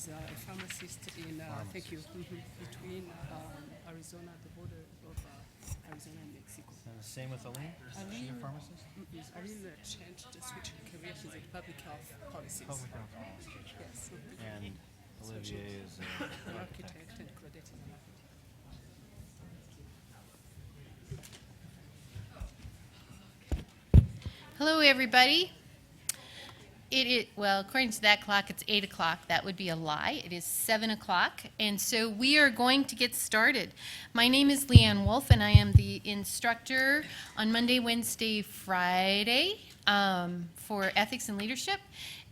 is a pharmacist in, thank you, between Arizona, the border of Arizona and Mexico. And the same with Aline? Is she a pharmacist? Aline changed, switched career. She's in public health policies. Public health policy. Yes. And Olivier is An architect and Claudette is an architect. Hello, everybody. Well, according to that clock, it's 8 o'clock. That would be a lie. It is 7 o'clock, and so we are going to get started. My name is Leanne Wolf, and I am the instructor on Monday, Wednesday, Friday for Ethics and Leadership,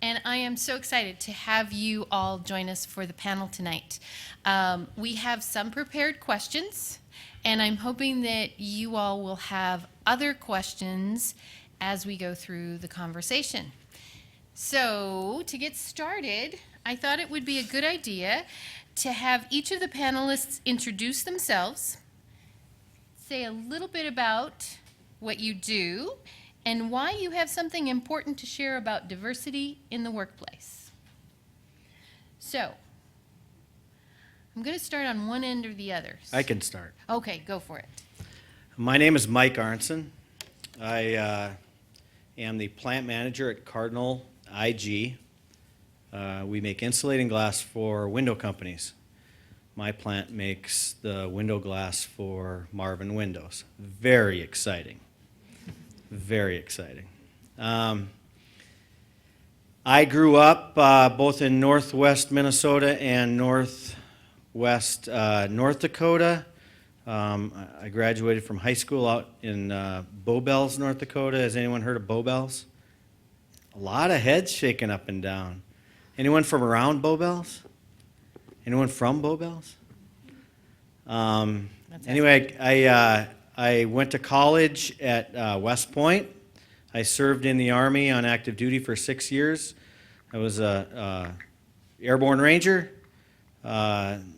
and I am so excited to have you all join us for the panel tonight. We have some prepared questions, and I'm hoping that you all will have other questions as we go through the conversation. So, to get started, I thought it would be a good idea to have each of the panelists introduce themselves, say a little bit about what you do, and why you have something important to share about diversity in the workplace. So, I'm going to start on one end or the other. I can start. Okay, go for it. My name is Mike Arnson. I am the plant manager at Cardinal IG. We make insulating glass for window companies. My plant makes the window glass for Marvin Windows. Very exciting. Very exciting. I grew up both in northwest Minnesota and northwest North Dakota. I graduated from high school out in Bowbells, North Dakota. Has anyone heard of Bowbells? A lot of heads shaking up and down. Anyone from around Bowbells? Anyone from Bowbells? Anyway, I went to college at West Point. I served in the Army on active duty for 6 years. I was a airborne ranger. And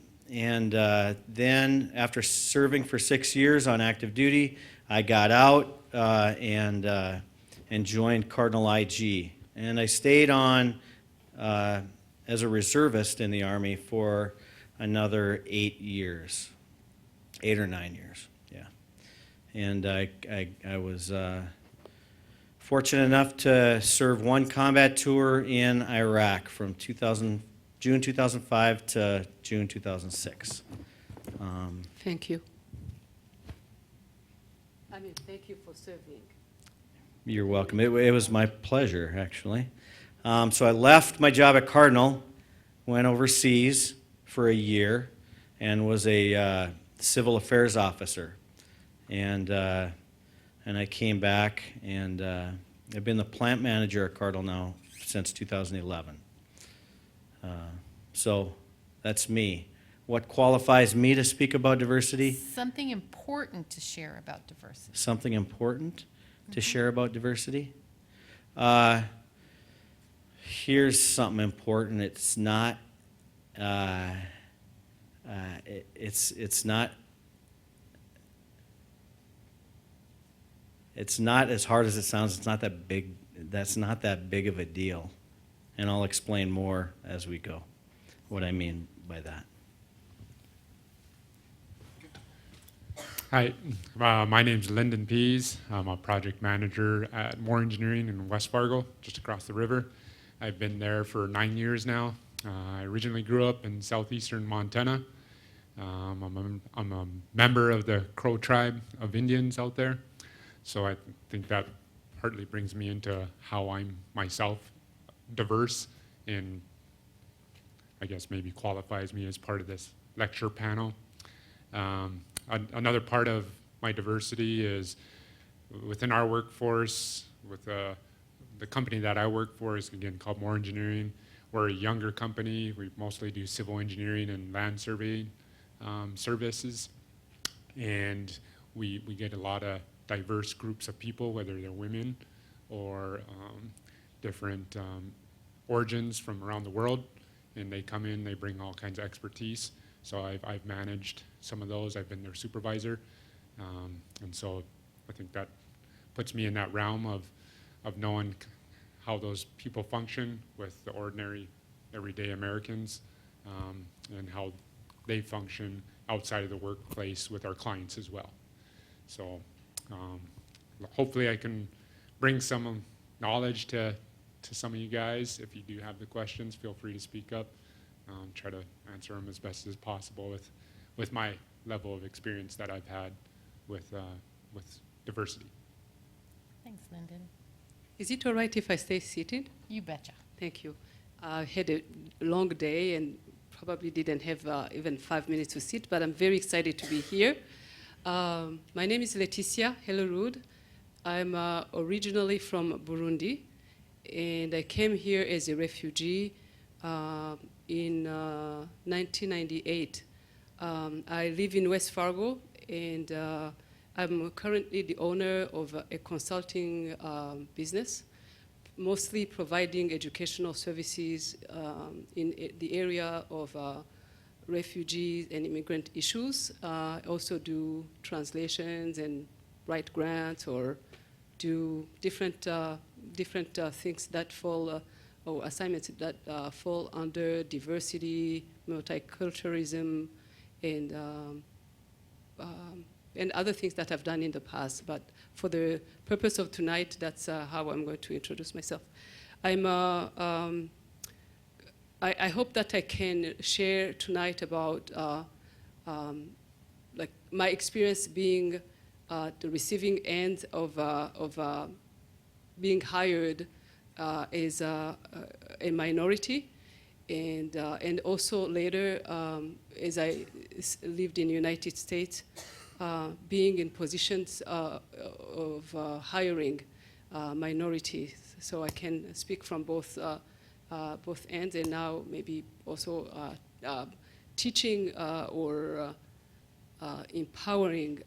then, after serving for 6 years on active duty, I got out and joined Cardinal IG. And I stayed on as a reservist in the Army for another 8 years, 8 or 9 years, yeah. And I was fortunate enough to serve one combat tour in Iraq from June 2005 to June 2006. Thank you. Thank you for serving. You're welcome. It was my pleasure, actually. So I left my job at Cardinal, went overseas for a year, and was a civil affairs officer. And I came back, and I've been the plant manager at Cardinal now since 2011. So that's me. What qualifies me to speak about diversity? Something important to share about diversity. Something important to share about diversity? Here's something important. It's not. It's not. It's not as hard as it sounds. It's not that big. That's not that big of a deal, and I'll explain more as we go what I mean by that. Hi, my name's Lyndon Pease. I'm a project manager at Moore Engineering in West Fargo, just across the river. I've been there for 9 years now. I originally grew up in southeastern Montana. I'm a member of the Crow tribe of Indians out there. So I think that partly brings me into how I'm myself diverse, and I guess maybe qualifies me as part of this lecture panel. Another part of my diversity is within our workforce, with the company that I work for is, again, called Moore Engineering. We're a younger company. We mostly do civil engineering and land surveying services. And we get a lot of diverse groups of people, whether they're women or different origins from around the world. And they come in, they bring all kinds of expertise. So I've managed some of those. I've been their supervisor. And so I think that puts me in that realm of knowing how those people function with the ordinary, everyday Americans and how they function outside of the workplace with our clients as well. So hopefully I can bring some knowledge to some of you guys. If you do have the questions, feel free to speak up. Try to answer them as best as possible with my level of experience that I've had with diversity. Thanks, Lyndon. Is it all right if I stay seated? You betcha. Thank you. I had a long day and probably didn't have even 5 minutes to sit, but I'm very excited to be here. My name is Leticia Hellerud. I'm originally from Burundi, and I came here as a refugee in 1998. I live in West Fargo, and I'm currently the owner of a consulting business, mostly providing educational services in the area of refugees and immigrant issues. I also do translations and write grants or do different things that fall, or assignments that fall under diversity, multiculturalism, and other things that I've done in the past. But for the purpose of tonight, that's how I'm going to introduce myself. I hope that I can share tonight about like my experience being the receiving end of being hired as a minority, and also later as I lived in the United States, being in positions of hiring minorities. So I can speak from both ends, and now maybe also teaching or empowering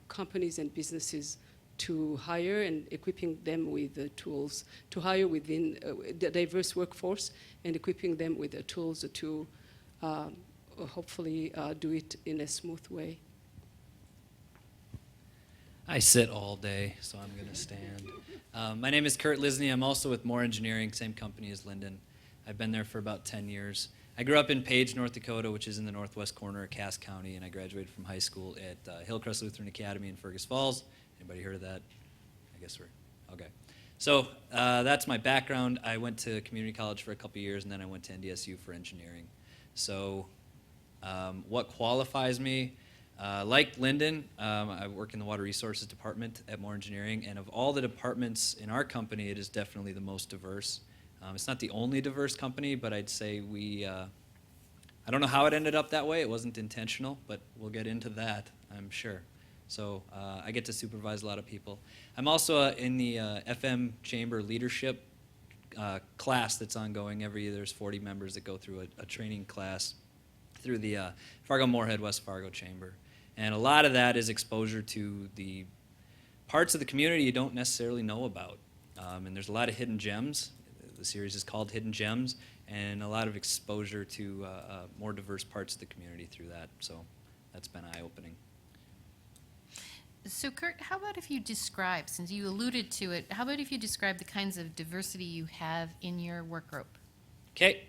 companies and businesses to hire and equipping them with the tools to hire within the diverse workforce, and equipping them with the tools to hopefully do it in a smooth way. I sit all day, so I'm going to stand. My name is Kurt Lisney. I'm also with Moore Engineering, same company as Lyndon. I've been there for about 10 years. I grew up in Page, North Dakota, which is in the northwest corner of Cass County, and I graduated from high school at Hillcrest Lutheran Academy in Fergus Falls. Anybody heard of that? I guess we're, okay. So that's my background. I went to community college for a couple years, and then I went to NDSU for engineering. So what qualifies me? Like Lyndon, I work in the Water Resources Department at Moore Engineering, and of all the departments in our company, it is definitely the most diverse. It's not the only diverse company, but I'd say I don't know how it ended up that way. It wasn't intentional, but we'll get into that, I'm sure. So I get to supervise a lot of people. I'm also in the FM Chamber leadership class that's ongoing every year. There's 40 members that go through a training class through the Fargo-Moorhead West Fargo Chamber. And a lot of that is exposure to the parts of the community you don't necessarily know about. And there's a lot of hidden gems. The series is called Hidden Gems, and a lot of exposure to more diverse parts of the community through that. So that's been eye-opening. So Kurt, how about if you describe, since you alluded to it, how about if you describe the kinds of diversity you have in your work group? Okay.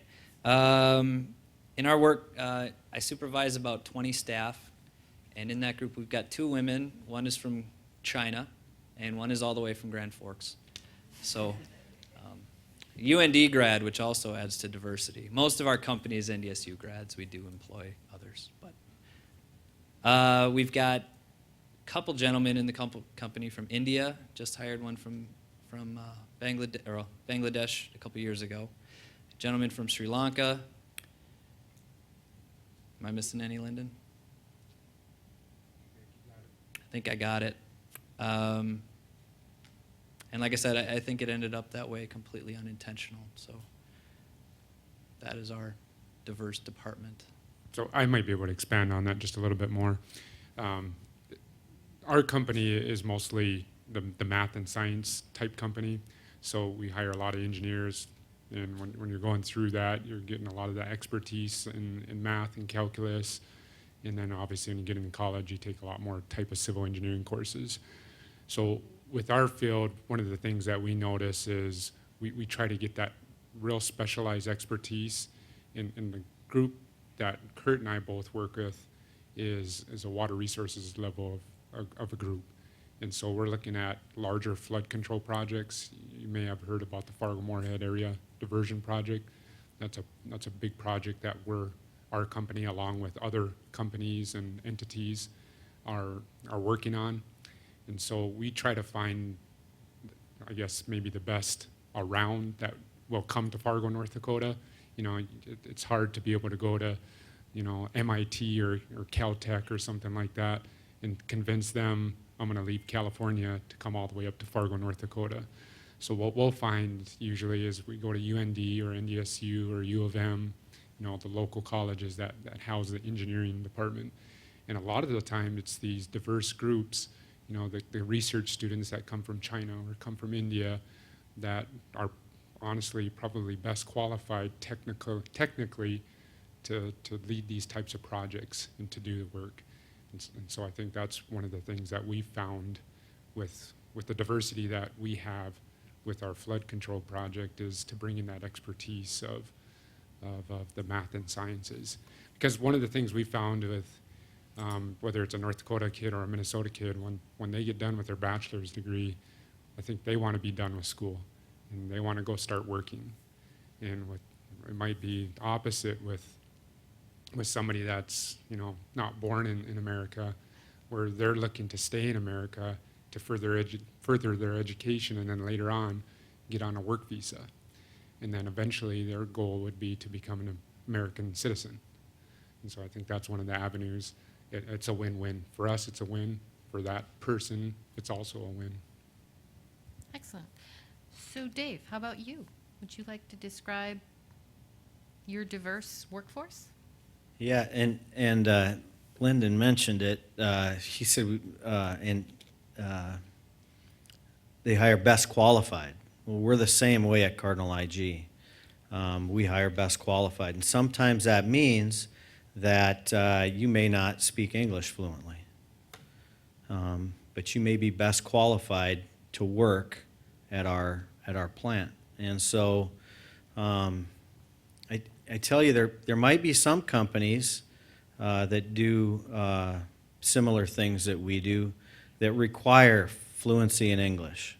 In our work, I supervise about 20 staff, and in that group we've got 2 women. One is from China, and one is all the way from Grand Forks. So UND grad, which also adds to diversity. Most of our company is NDSU grads. We do employ others, but we've got a couple gentlemen in the company from India. Just hired one from Bangladesh a couple years ago. A gentleman from Sri Lanka. Am I missing any, Lyndon? I think I got it. And like I said, I think it ended up that way, completely unintentional. So that is our diverse department. So I might be able to expand on that just a little bit more. Our company is mostly the math and science type company. So we hire a lot of engineers, and when you're going through that, you're getting a lot of that expertise in math and calculus. And then obviously when you get into college, you take a lot more type of civil engineering courses. So with our field, one of the things that we notice is we try to get that real specialized expertise in the group that Kurt and I both work with is a water resources level of a group. And so we're looking at larger flood control projects. You may have heard about the Fargo-Moorhead Area Diversion Project. That's a big project that our company, along with other companies and entities, are working on. And so we try to find, I guess, maybe the best around that will come to Fargo, North Dakota. You know, it's hard to be able to go to, you know, MIT or Caltech or something like that and convince them I'm going to leave California to come all the way up to Fargo, North Dakota. So what we'll find usually is we go to UND or NDSU or U of M, you know, the local colleges that house the engineering department. And a lot of the time it's these diverse groups, you know, the research students that come from China or come from India that are honestly probably best qualified technically to lead these types of projects and to do the work. And so I think that's one of the things that we found with the diversity that we have with our flood control project is to bring in that expertise of the math and sciences. Because one of the things we found with whether it's a North Dakota kid or a Minnesota kid, when they get done with their bachelor's degree, I think they want to be done with school and they want to go start working. And it might be opposite with somebody that's, you know, not born in America, where they're looking to stay in America to further their education and then later on get on a work visa. And then eventually their goal would be to become an American citizen. And so I think that's one of the avenues. It's a win-win. For us, it's a win. For that person, it's also a win. Excellent. So Dave, how about you? Would you like to describe your diverse workforce? Yeah, and Lyndon mentioned it. He said, they hire best qualified. Well, we're the same way at Cardinal IG. We hire best qualified, and sometimes that means that you may not speak English fluently, but you may be best qualified to work at our plant. And so I tell you, there might be some companies that do similar things that we do that require fluency in English.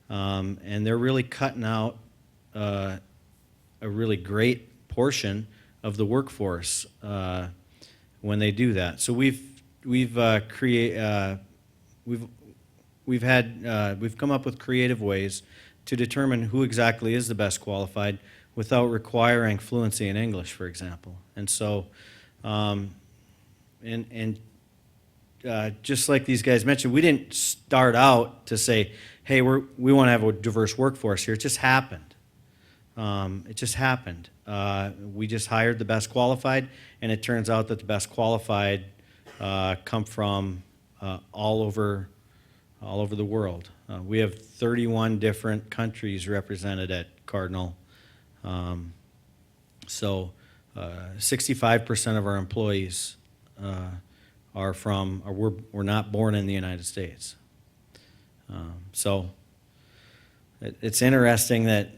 And they're really cutting out a really great portion of the workforce when they do that. So we've come up with creative ways to determine who exactly is the best qualified without requiring fluency in English, for example. And so, just like these guys mentioned, we didn't start out to say, hey, we want to have a diverse workforce here. It just happened. We just hired the best qualified, and it turns out that the best qualified come from all over the world. We have 31 different countries represented at Cardinal. So 65% of our employees we're not born in the United States. So it's interesting that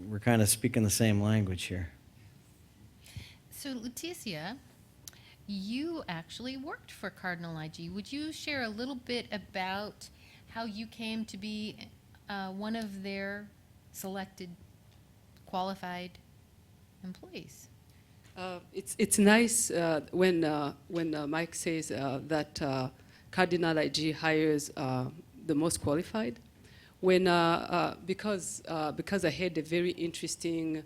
we're kind of speaking the same language here. So Leticia, you actually worked for Cardinal IG. Would you share a little bit about how you came to be one of their selected qualified employees? It's nice when Mike says that Cardinal IG hires the most qualified. When because I had a very interesting,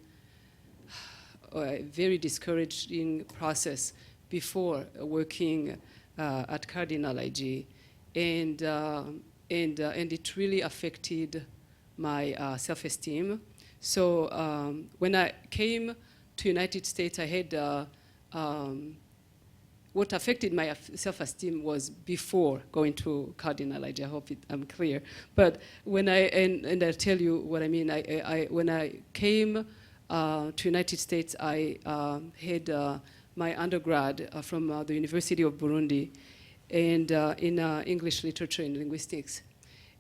very discouraging process before working at Cardinal IG, and it really affected my self-esteem. So when I came to United States, I had what affected my self-esteem was before going to Cardinal IG. I hope I'm clear. But when and I'll tell you what I mean. When I came to United States, I had my undergrad from the University of Burundi, and in English literature and linguistics.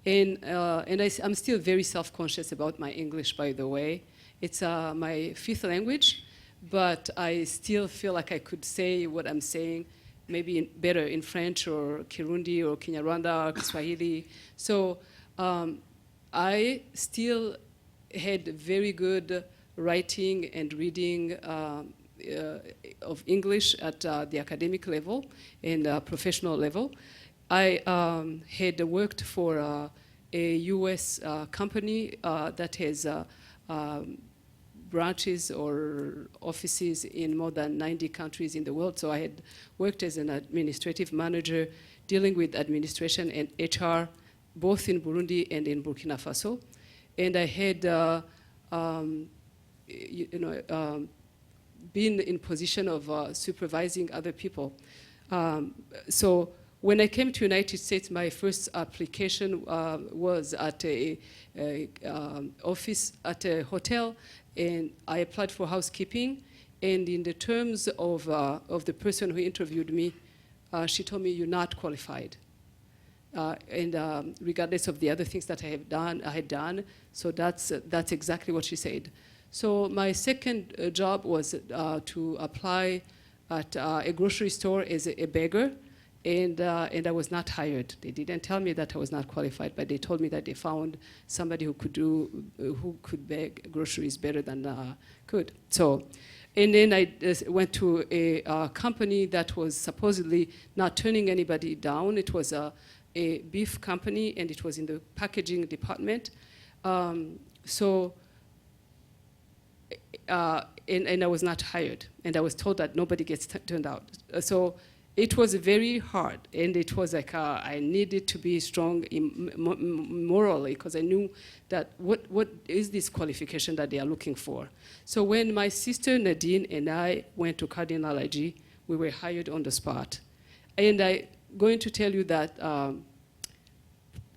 And I'm still very self-conscious about my English, by the way. It's my fifth language, but I still feel like I could say what I'm saying maybe better in French or Kirundi or Kinyarwanda or Kiswahili. So I still had very good writing and reading of English at the academic level and professional level. I had worked for a US company that has branches or offices in more than 90 countries in the world. So I had worked as an administrative manager dealing with administration and HR, both in Burundi and in Burkina Faso. And I had been in position of supervising other people. So when I came to United States, my first application was at a office at a hotel, and I applied for housekeeping. And in the terms of the person who interviewed me, she told me, "You're not qualified." And regardless of the other things that I had done, so that's exactly what she said. So my second job was to apply at a grocery store as a beggar, and I was not hired. They didn't tell me that I was not qualified, but they told me that they found somebody who could beg groceries better than I could. So, and then I went to a company that was supposedly not turning anybody down. It was a beef company, and it was in the packaging department. And I was not hired, and I was told that nobody gets turned out. So it was very hard, and it was like I needed to be strong morally, because I knew that what is this qualification that they are looking for. So when my sister Nadine and I went to Cardinal IG, we were hired on the spot. And I'm going to tell you that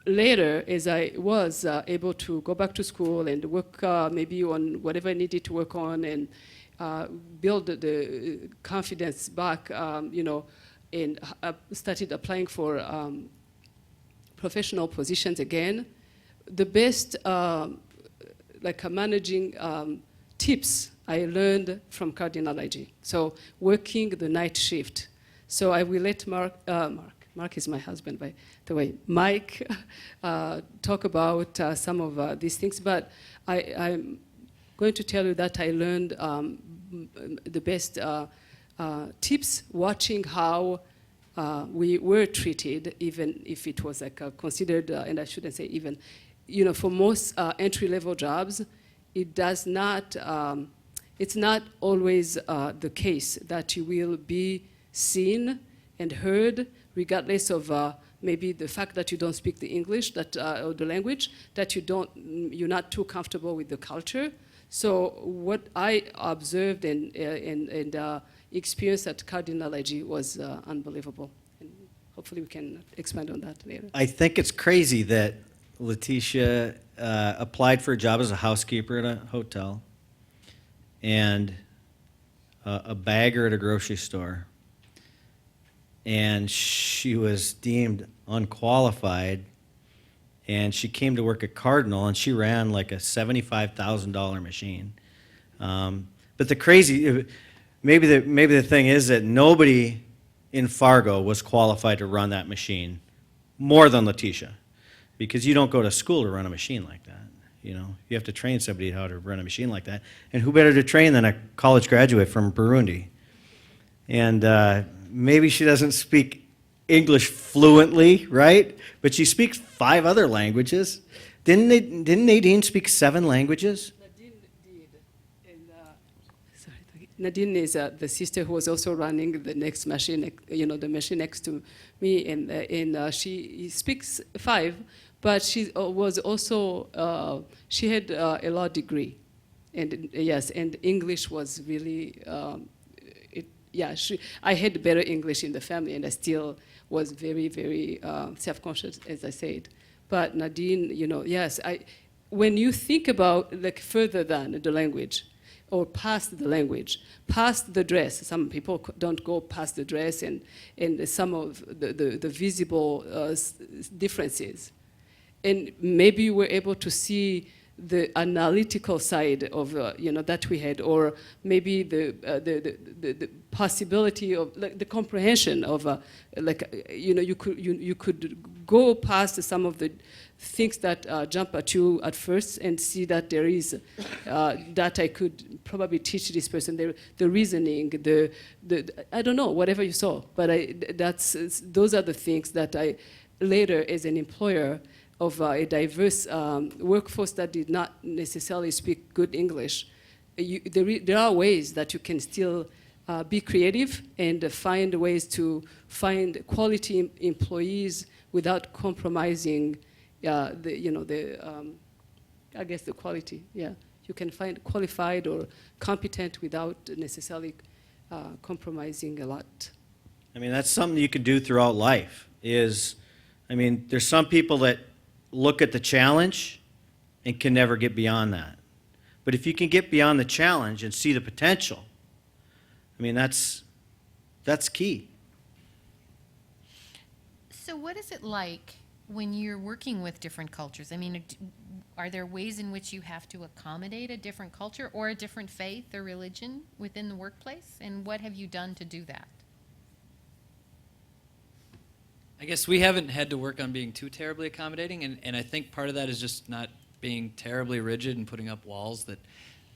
later, as I was able to go back to school and work maybe on whatever I needed to work on and build the confidence back, and started applying for professional positions again, the best managing tips I learned from Cardinal IG. So working the night shift. So I will let Mark is my husband, by the way, Mike, talk about some of these things, but I'm going to tell you that I learned the best tips watching how we were treated, even if it was considered, and I shouldn't say even, for most entry-level jobs, it does not, it's not always the case that you will be seen and heard, regardless of maybe the fact that you don't speak the English or the language, that you're not too comfortable with the culture. So what I observed and experienced at Cardinal IG was unbelievable. And hopefully we can expand on that later. I think it's crazy that Leticia applied for a job as a housekeeper at a hotel and a bagger at a grocery store, and she was deemed unqualified, and she came to work at Cardinal, and she ran like a $75,000 machine. But the crazy, maybe the thing is that nobody in Fargo was qualified to run that machine more than Leticia, because you don't go to school to run a machine like that. You have to train somebody how to run a machine like that, and who better to train than a college graduate from Burundi? And maybe she doesn't speak English fluently, right? But she speaks 5 other languages. Didn't Nadine speak 7 languages? Nadine did. And, Nadine is the sister who was also running the next machine, the machine next to me, and she speaks 5, but she was also, she had a law degree. And yes, and English was really, I had better English in the family, and I still was very, very self-conscious, as I said. But Nadine, yes, when you think about further than the language, or past the language, past the dress, some people don't go past the dress and some of the visible differences. And maybe you were able to see the analytical side of that we had, or maybe the possibility of like the comprehension of you could go past some of the things that jump at you at first and see that there is that I could probably teach this person the reasoning, the I don't know, whatever you saw, but those are the things that I later as an employer of a diverse workforce that did not necessarily speak good English. There are ways that you can still be creative and find ways to find quality employees without compromising I guess the quality. Yeah, you can find qualified or competent without necessarily compromising a lot. I mean, that's something you can do throughout life. There's some people that look at the challenge and can never get beyond that. But if you can get beyond the challenge and see the potential, I mean, that's key. So what is it like when you're working with different cultures? I mean, are there ways in which you have to accommodate a different culture or a different faith or religion within the workplace? And what have you done to do that? I guess we haven't had to work on being too terribly accommodating, and I think part of that is just not being terribly rigid and putting up walls that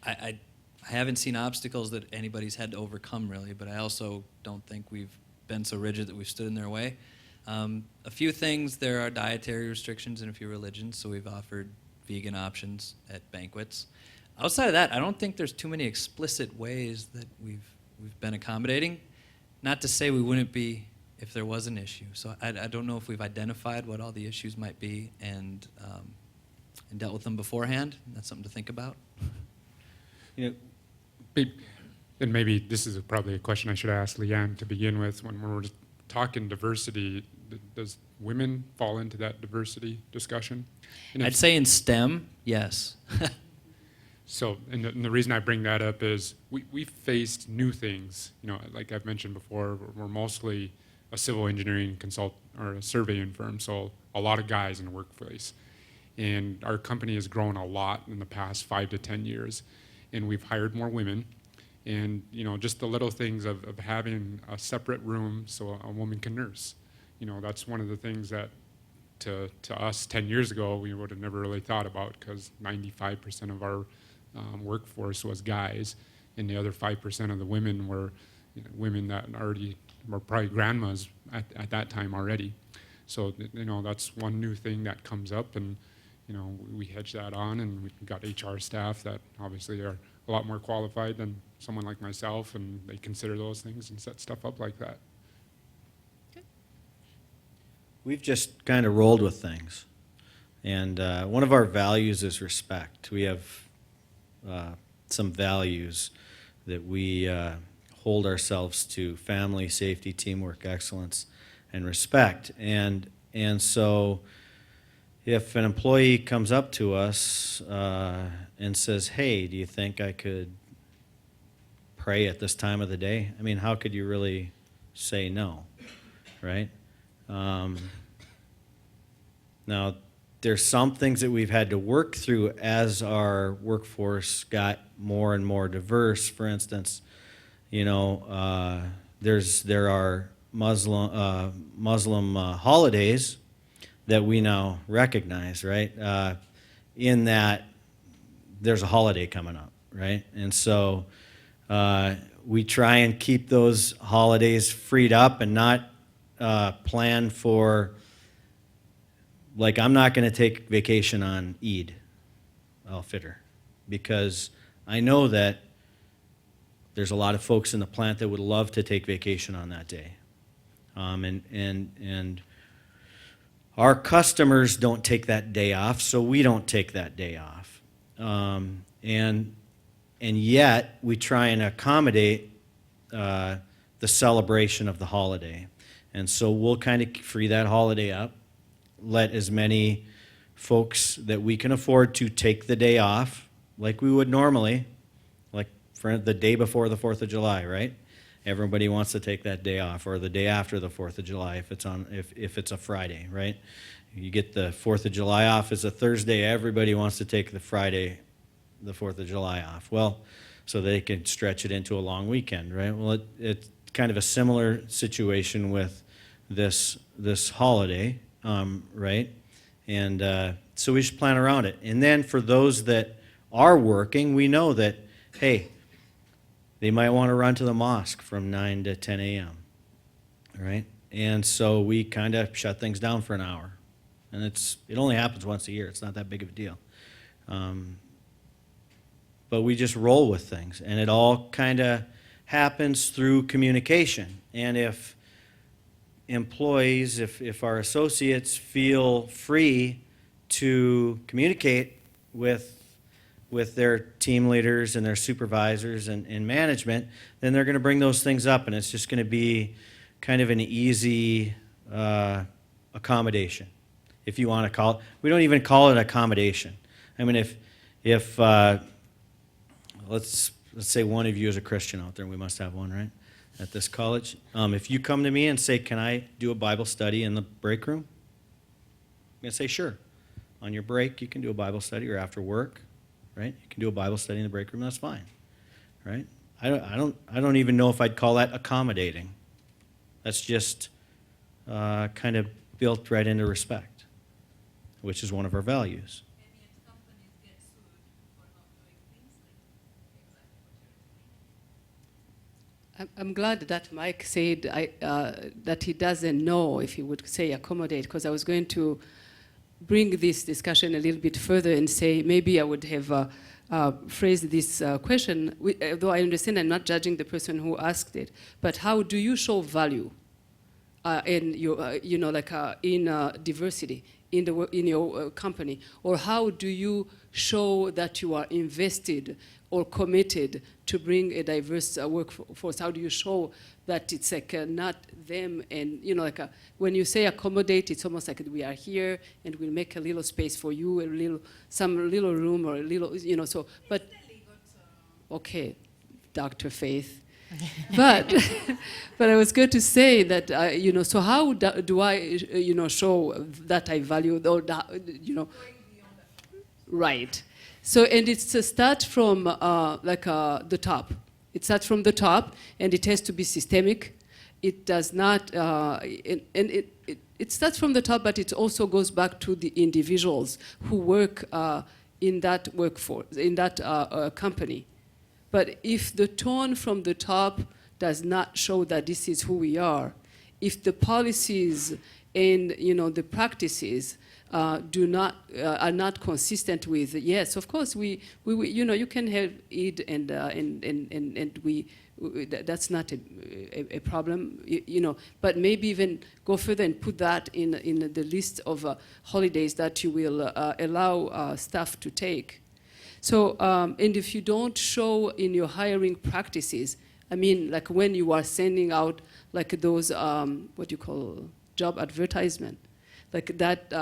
I haven't seen obstacles that anybody's had to overcome, really, but I also don't think we've been so rigid that we've stood in their way. A few things, there are dietary restrictions in a few religions, so we've offered vegan options at banquets. Outside of that, I don't think there's too many explicit ways that we've been accommodating. Not to say we wouldn't be if there was an issue. So I don't know if we've identified what all the issues might be and dealt with them beforehand. That's something to think about. And maybe this is probably a question I should ask Leanne to begin with. When we're talking diversity, does women fall into that diversity discussion? I'd say in STEM, yes. So, and the reason I bring that up is we faced new things. Like I've mentioned before, we're mostly a civil engineering or a surveying firm, so a lot of guys in the workplace. And our company has grown a lot in the past 5 to 10 years, and we've hired more women. And just the little things of having a separate room so a woman can nurse. That's one of the things that to us 10 years ago we would have never really thought about, because 95% of our workforce was guys, and the other 5% of the women were women that already were probably grandmas at that time already. So that's one new thing that comes up, and we hedge that on, and we've got HR staff that obviously are a lot more qualified than someone like myself, and they consider those things and set stuff up like that. We've just kind of rolled with things. And one of our values is respect. We have some values that we hold ourselves to: family, safety, teamwork, excellence, and respect. And so if an employee comes up to us and says, hey, do you think I could pray at this time of the day? I mean, how could you really say no, right? Now, there's some things that we've had to work through as our workforce got more and more diverse. For instance, there are Muslim holidays that we now recognize, right? In that there's a holiday coming up, right? And so we try and keep those holidays freed up and not plan for, like, I'm not going to take vacation on Eid al-Fitr, because I know that there's a lot of folks in the plant that would love to take vacation on that day. And our customers don't take that day off, so we don't take that day off. And yet, we try and accommodate the celebration of the holiday. And so we'll kind of free that holiday up, let as many folks that we can afford to take the day off, like we would normally, like for the day before the 4th of July, right? Everybody wants to take that day off, or the day after the 4th of July if it's a Friday, right? You get the 4th of July off as a Thursday, everybody wants to take the Friday, the 4th of July off. Well, so they can stretch it into a long weekend, right? Well, it's kind of a similar situation with this holiday, right? And so we should plan around it. And then for those that are working, we know that, hey, they might want to run to the mosque from 9 to 10 a.m., right? And so we kind of shut things down for an hour. And it only happens once a year. It's not that big of a deal. But we just roll with things. And it all kind of happens through communication. And if employees, if our associates feel free to communicate with their team leaders and their supervisors and management, then they're going to bring those things up, and it's just going to be kind of an easy accommodation, if you want to call it. We don't even call it accommodation. I mean, if let's say one of you is a Christian out there, and we must have one, right, at this college. If you come to me and say, can I do a Bible study in the break room? I'm going to say, sure. On your break, you can do a Bible study, or after work, right? You can do a Bible study in the break room. That's fine, right? I don't even know if I'd call that accommodating. That's just kind of built right into respect, which is one of our values. And yet companies get sued for not doing things like exactly what you're doing. I'm glad that Mike said that he doesn't know if he would say accommodate, because I was going to bring this discussion a little bit further and say maybe I would have phrased this question, though I understand I'm not judging the person who asked it, but how do you show value in your, in diversity in your company, or how do you show that you are invested or committed to bring a diverse workforce? How do you show that it's like not them and, when you say accommodate, it's almost like we are here and we'll make a little space for you, some little room or a little, so, but, okay, Dr. Faith. but I was going to say that, so how do I, show that I value, or, right. So, and it's to start from the top. It starts from the top, and it has to be systemic. It does not, and it starts from the top, but it also goes back to the individuals who work in that workforce, in that company. But if the tone from the top does not show that this is who we are, if the policies and the practices are not consistent with, yes, of course we you can have Eid and that's not a problem, but maybe even go further and put that in the list of holidays that you will allow staff to take. So, and if you don't show in your hiring practices, I mean, like when you are sending out like those, what you call job advertisement, like that,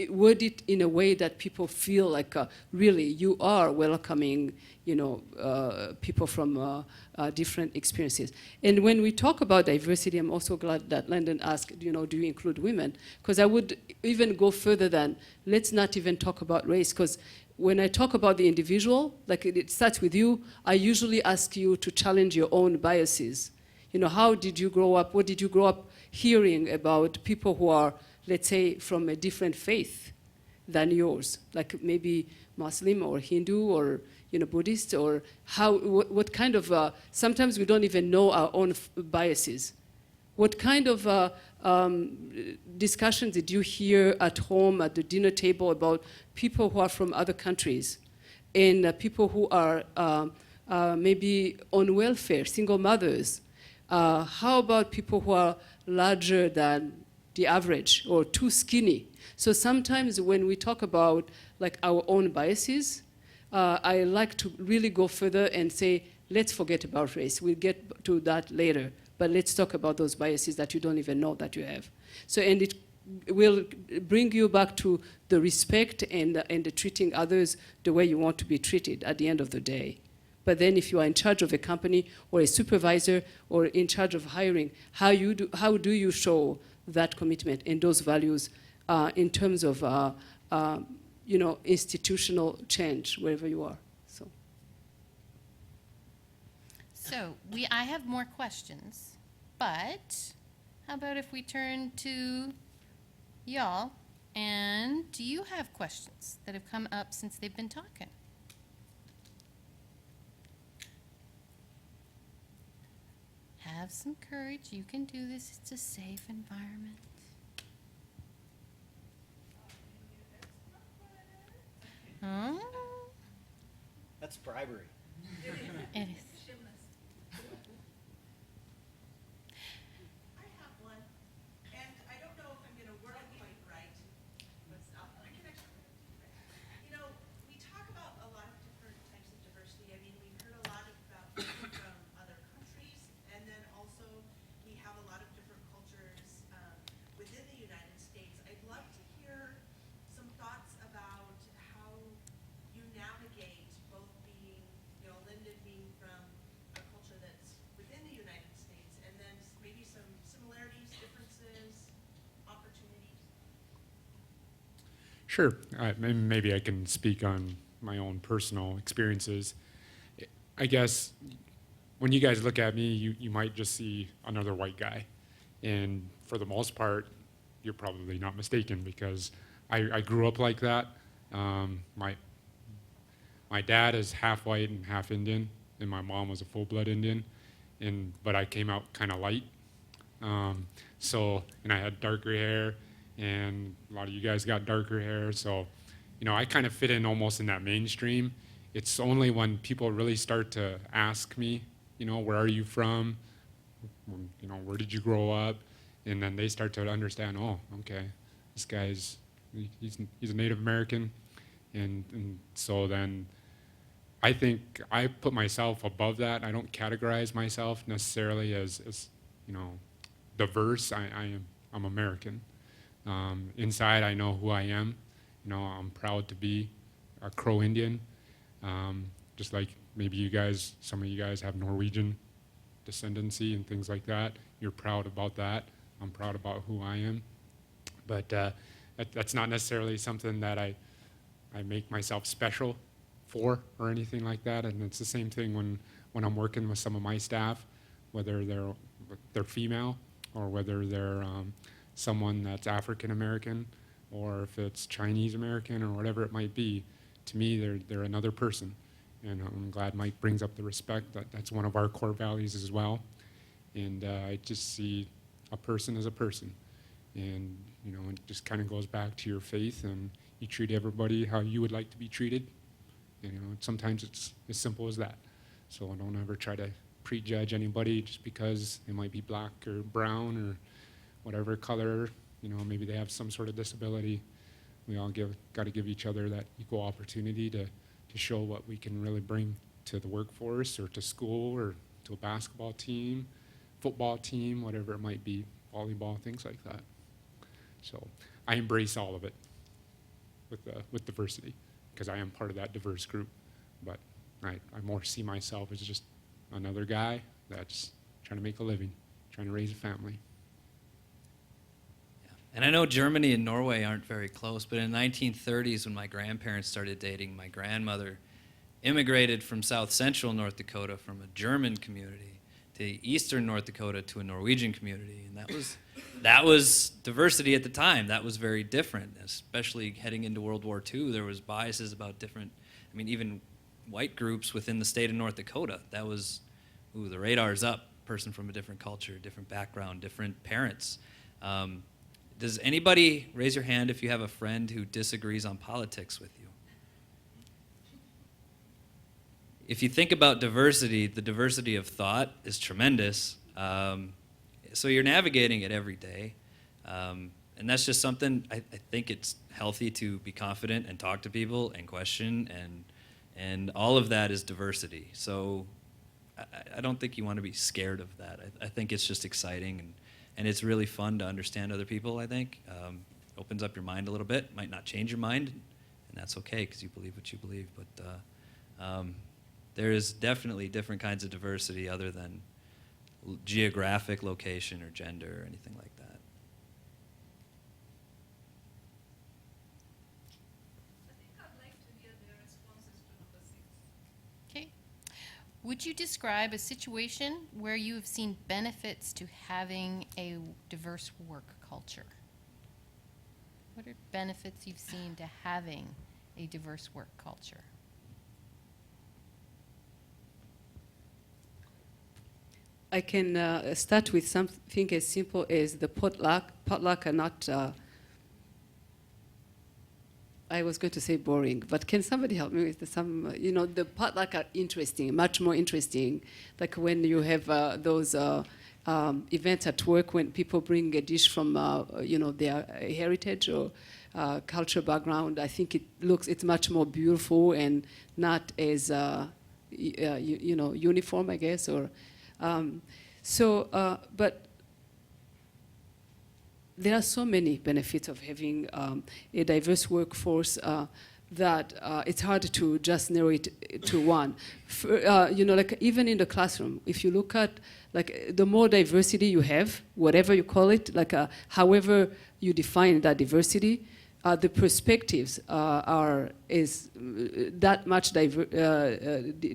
word it in a way that people feel like really you are welcoming, people from different experiences. And when we talk about diversity, I'm also glad that Landon asked, do you include women? Because I would even go further than, let's not even talk about race, because when I talk about the individual, like it starts with you, I usually ask you to challenge your own biases. How did you grow up? What did you grow up hearing about people who are, let's say, from a different faith than yours, like maybe Muslim or Hindu or Buddhist, or what kind of, sometimes we don't even know our own biases. What kind of discussions did you hear at home, at the dinner table, about people who are from other countries and people who are maybe on welfare, single mothers? How about people who are larger than the average or too skinny? So sometimes when we talk about like our own biases, I like to really go further and say, let's forget about race. We'll get to that later. But let's talk about those biases that you don't even know that you have. So, and it will bring you back to the respect and the treating others the way you want to be treated at the end of the day. But then if you are in charge of a company or a supervisor or in charge of hiring, how do you show that commitment and those values in terms of institutional change wherever you are? So I have more questions, but how about if we turn to y'all? And do you have questions that have come up since they've been talking? Have some courage. You can do this. It's a safe environment. Oh, That's bribery. it is. I have one, and I don't know if I'm going to word it quite right, but I can actually. You know, we talk about a lot of different types of diversity. I mean, we've heard a lot about people from other countries, and then also we have a lot of different cultures within the United States. I'd love to hear some thoughts about how you navigate both being, you know, Lyndon being from a culture that's within the United States, and then maybe some similarities, differences, opportunities. Sure. Maybe I can speak on my own personal experiences. I guess when you guys look at me, you might just see another white guy. And for the most part, you're probably not mistaken because I grew up like that. My dad is half white and half Indian, and my mom was a full-blood Indian. But I came out kind of light. And I had darker hair, and a lot of you guys got darker hair. So, I kind of fit in almost in that mainstream. It's only when people really start to ask me, where are you from? Where did you grow up? And then they start to understand, oh, okay, this guy's, he's a Native American. And so then I think I put myself above that. I don't categorize myself necessarily as diverse. I'm American. Inside, I know who I am. I'm proud to be a Crow Indian. Just like maybe some of you guys have Norwegian descendancy and things like that. You're proud about that. I'm proud about who I am. But that's not necessarily something that I make myself special for or anything like that. And it's the same thing when I'm working with some of my staff, whether they're female or whether they're someone that's African American or if it's Chinese American or whatever it might be. To me, they're another person. And I'm glad Mike brings up the respect. That's one of our core values as well. And I just see a person as a person. And, it just kind of goes back to your faith, and you treat everybody how you would like to be treated. And, sometimes it's as simple as that. So I don't ever try to prejudge anybody just because they might be black or brown or whatever color. Maybe they have some sort of disability. We all got to give each other that equal opportunity to show what we can really bring to the workforce or to school or to a basketball team, football team, whatever it might be, volleyball, things like that. So I embrace all of it with diversity because I am part of that diverse group. But I more see myself as just another guy that's trying to make a living, trying to raise a family. And I know Germany and Norway aren't very close, but in the 1930s when my grandparents started dating, my grandmother immigrated from south central North Dakota from a German community to eastern North Dakota to a Norwegian community. And that was diversity at the time. That was very different, especially heading into World War II. There was biases about different, even white groups within the state of North Dakota. That was, the radar's up, person from a different culture, different background, different parents. Does anybody raise your hand if you have a friend who disagrees on politics with you? If you think about diversity, the diversity of thought is tremendous. So you're navigating it every day. And that's just something, I think it's healthy to be confident and talk to people and question, and all of that is diversity. So I don't think you want to be scared of that. I think it's just exciting, and it's really fun to understand other people, I think. Opens up your mind a little bit. Might not change your mind, and that's okay because you believe what you believe. But there is definitely different kinds of diversity other than geographic location or gender or anything like that. I think I'd like to hear their responses to number 6. Okay. Would you describe a situation where you have seen benefits to having a diverse work culture? What are benefits you've seen to having a diverse work culture? I can start with something as simple as the potluck. Potluck are not, I was going to say boring, but can somebody help me with some, the potluck are interesting, much more interesting. Like when you have those events at work when people bring a dish from, their heritage or cultural background. I think it's much more beautiful and not as, uniform, I guess, or, but there are so many benefits of having a diverse workforce that it's hard to just narrow it to one. Like even in the classroom, if you look at like the more diversity you have, whatever you call it, like however you define that diversity, the perspectives is that much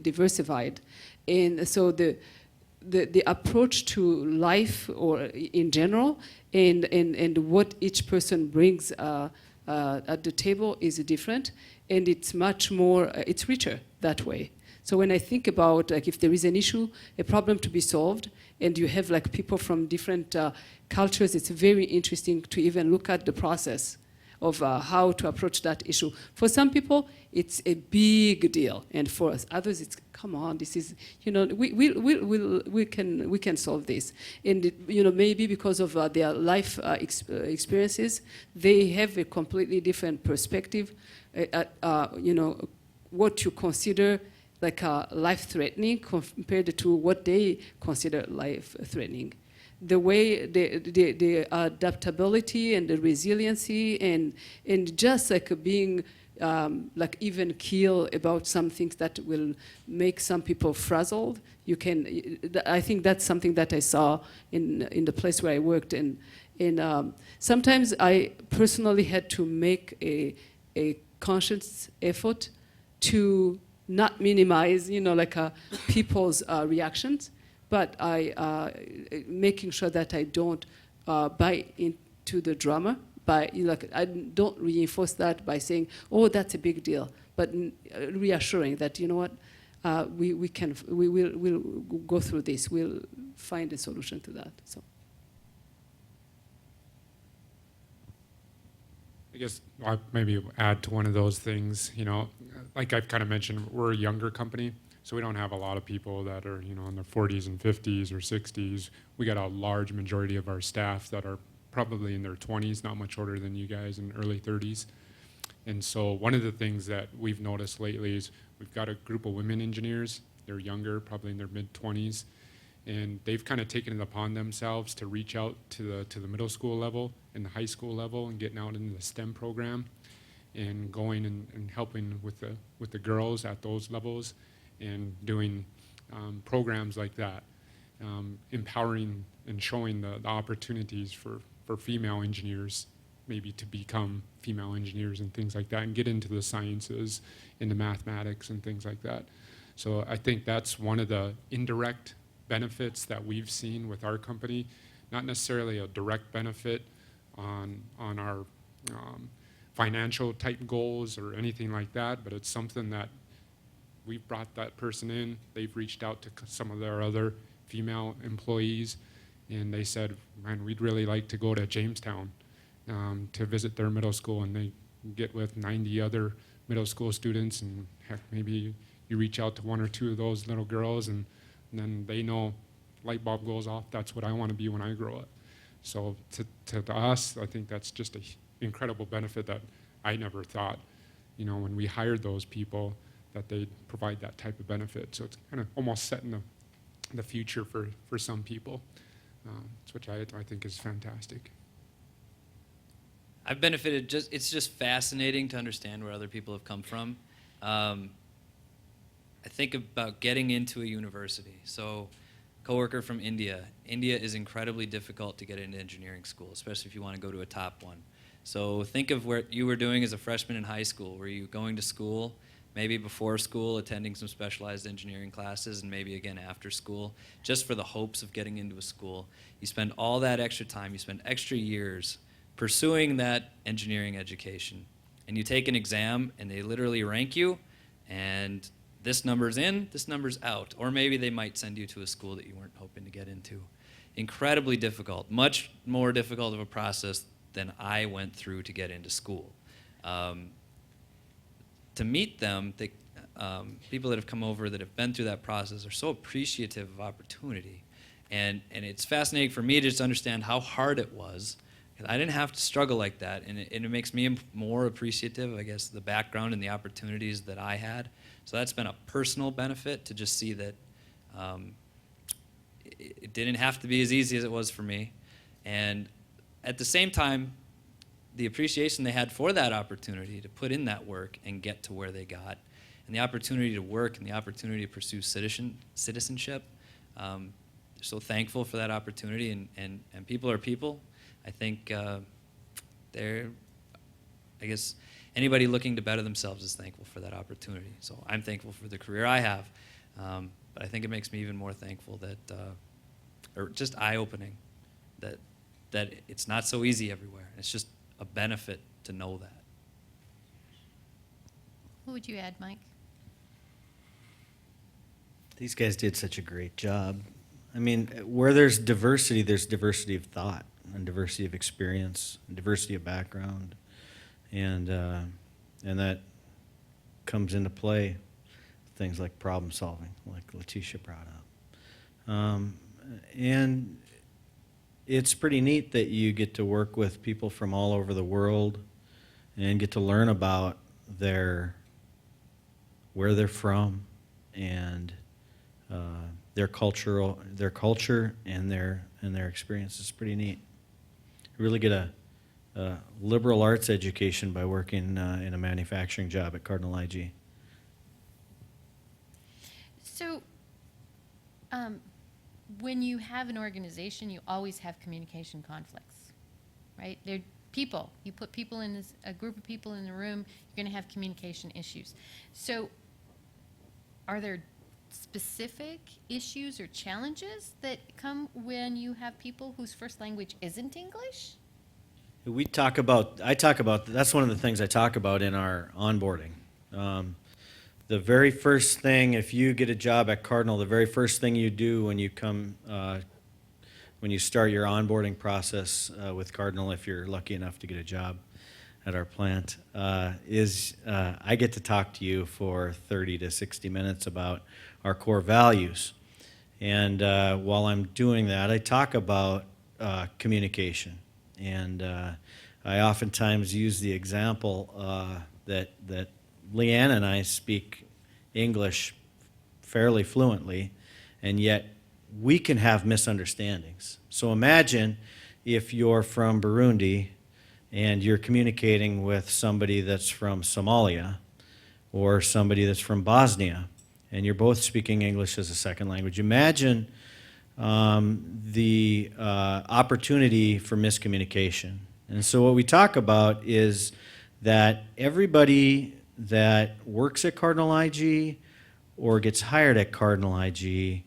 diversified, and so the approach to life or in general and what each person brings at the table is different, and it's much more, it's richer that way. So when I think about like if there is an issue, a problem to be solved, and you have like people from different cultures, it's very interesting to even look at the process of how to approach that issue. For some people, it's a big deal, and for us others, it's come on, this is we can solve this, and maybe because of their life experiences, they have a completely different perspective. What you consider like life-threatening compared to what they consider life-threatening. The way the adaptability and the resiliency and just like being like even keel about some things that will make some people frazzled. I think that's something that I saw in the place where I worked, and sometimes I personally had to make a conscious effort to not minimize people's reactions, but making sure that I don't buy into the drama. I don't reinforce that by saying, "Oh, that's a big deal," but reassuring that we'll go through this. We'll find a solution to that. So. I guess I'll maybe add to one of those things. Like I've kind of mentioned, we're a younger company. So we don't have a lot of people that are, in their 40s and 50s or 60s. We got a large majority of our staff that are probably in their 20s, not much older than you guys, in early 30s. And so one of the things that we've noticed lately is we've got a group of women engineers. They're younger, probably in their mid-20s, and they've kind of taken it upon themselves to reach out to the middle school level and the high school level and getting out into the STEM program and going and helping with the girls at those levels, and doing programs like that, empowering and showing the opportunities for female engineers maybe to become female engineers and things like that, and get into the sciences, into mathematics and things like that. So I think that's one of the indirect benefits that we've seen with our company, not necessarily a direct benefit on our financial type goals or anything like that, but it's something that we've brought that person in, they've reached out to some of their other female employees, and they said, man, we'd really like to go to Jamestown to visit their middle school, and they get with 90 other middle school students, and heck, maybe you reach out to one or two of those little girls, and then they know, light bulb goes off, that's what I want to be when I grow up. So to us, I think that's just an incredible benefit that I never thought, when we hired those people, that they'd provide that type of benefit. So it's kind of almost setting the future for some people, which I think is fantastic. I've benefited. It's just fascinating to understand where other people have come from. I think about getting into a university. So, coworker from India. India is incredibly difficult to get into engineering school, especially if you want to go to a top one. So think of what you were doing as a freshman in high school. Were you going to school, maybe before school, attending some specialized engineering classes, and maybe again after school, just for the hopes of getting into a school? You spend all that extra time, you spend extra years pursuing that engineering education, and you take an exam, and they literally rank you, and this number's in, this number's out. Or maybe they might send you to a school that you weren't hoping to get into. Incredibly difficult, much more difficult of a process than I went through to get into school. To meet them, people that have come over that have been through that process are so appreciative of opportunity. And it's fascinating for me to just understand how hard it was. I didn't have to struggle like that, and it makes me more appreciative, I guess, the background and the opportunities that I had. So that's been a personal benefit to just see that it didn't have to be as easy as it was for me. And at the same time, the appreciation they had for that opportunity to put in that work and get to where they got, and the opportunity to work and the opportunity to pursue citizenship, they're so thankful for that opportunity, and people are people. I think I guess anybody looking to better themselves is thankful for that opportunity. So I'm thankful for the career I have, but I think it makes me even more thankful that, or just eye-opening, that it's not so easy everywhere. It's just a benefit to know that. What would you add, Mike? These guys did such a great job. I mean, where there's diversity of thought, and diversity of experience, and diversity of background, and that comes into play. Things like problem solving, like Letitia brought up, and it's pretty neat that you get to work with people from all over the world, and get to learn about where they're from, and their culture and their experience. Is pretty neat. You really get a liberal arts education by working in a manufacturing job at Cardinal IG. So, when you have an organization, you always have communication conflicts, right? They're people. You put people in a group of people in the room, you're going to have communication issues. So, are there specific issues or challenges that come when you have people whose first language isn't English? I talk about, that's one of the things I talk about in our onboarding. The very first thing, if you get a job at Cardinal, the very first thing you do when you come, when you start your onboarding process with Cardinal, if you're lucky enough to get a job at our plant, is I get to talk to you for 30 to 60 minutes about our core values. And while I'm doing that, I talk about communication. And I oftentimes use the example that Leanne and I speak English fairly fluently, and yet we can have misunderstandings. So imagine if you're from Burundi and you're communicating with somebody that's from Somalia or somebody that's from Bosnia, and you're both speaking English as a second language. Imagine the opportunity for miscommunication. And so what we talk about is that everybody that works at Cardinal IG or gets hired at Cardinal IG,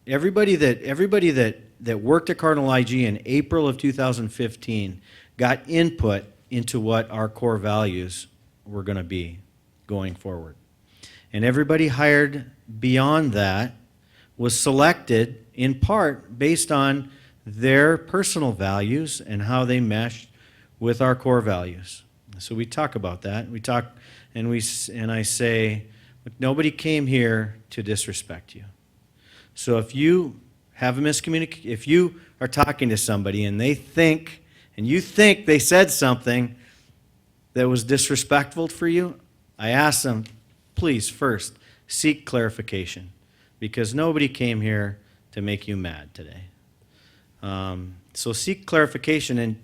everybody that worked at Cardinal IG in April of 2015 got input into what our core values were going to be going forward. And everybody hired beyond that was selected in part based on their personal values and how they meshed with our core values. So we talk about that. We talk, and I say, look, nobody came here to disrespect you. So if you have a miscommunication, if you are talking to somebody and you think they said something that was disrespectful for you, I ask them, please first seek clarification, because nobody came here to make you mad today. So seek clarification, and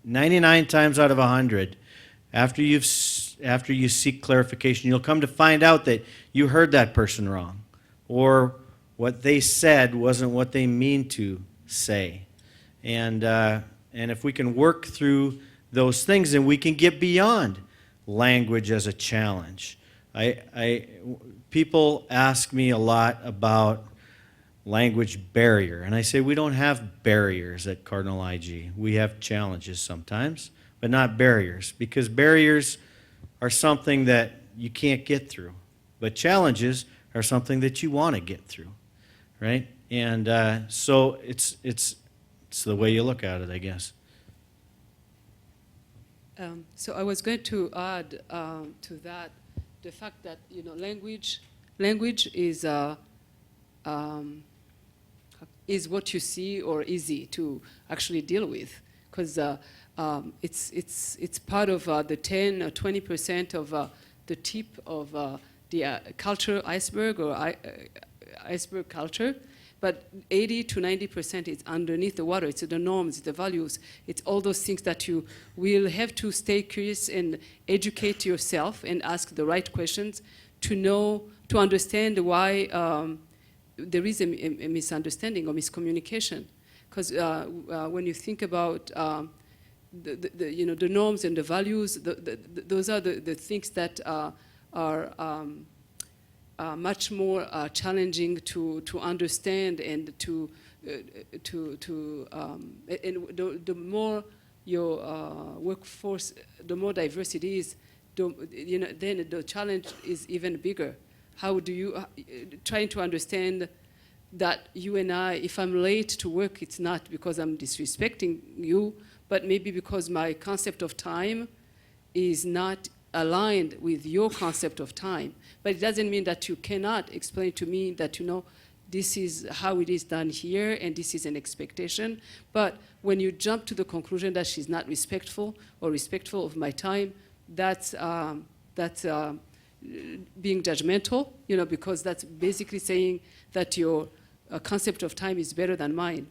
99 times out of 100, after you've after you seek clarification, you'll come to find out that you heard that person wrong, or what they said wasn't what they mean to say. And if we can work through those things, then we can get beyond language as a challenge. People ask me a lot about language barrier, and I say we don't have barriers at Cardinal IG. We have challenges sometimes, but not barriers, because barriers are something that you can't get through, but challenges are something that you want to get through, right? And so it's the way you look at it, I guess. So I was going to add to that the fact that language is what you see or easy to actually deal with, because it's part of the 10 or 20% of the tip of the culture iceberg or iceberg culture. But 80 to 90% is underneath the water. It's the norms, it's the values. It's all those things that you will have to stay curious and educate yourself and ask the right questions to know, to understand why there is a misunderstanding or miscommunication. Because when you think about the norms and the values, those are the things that are much more challenging to understand, and and the more your workforce, the more diverse it is, then the challenge is even bigger. How do you trying to understand that you and I, if I'm late to work, it's not because I'm disrespecting you, but maybe because my concept of time is not aligned with your concept of time. But it doesn't mean that you cannot explain to me that, this is how it is done here and this is an expectation. But when you jump to the conclusion that she's not respectful or respectful of my time, that's being judgmental, because that's basically saying that your concept of time is better than mine.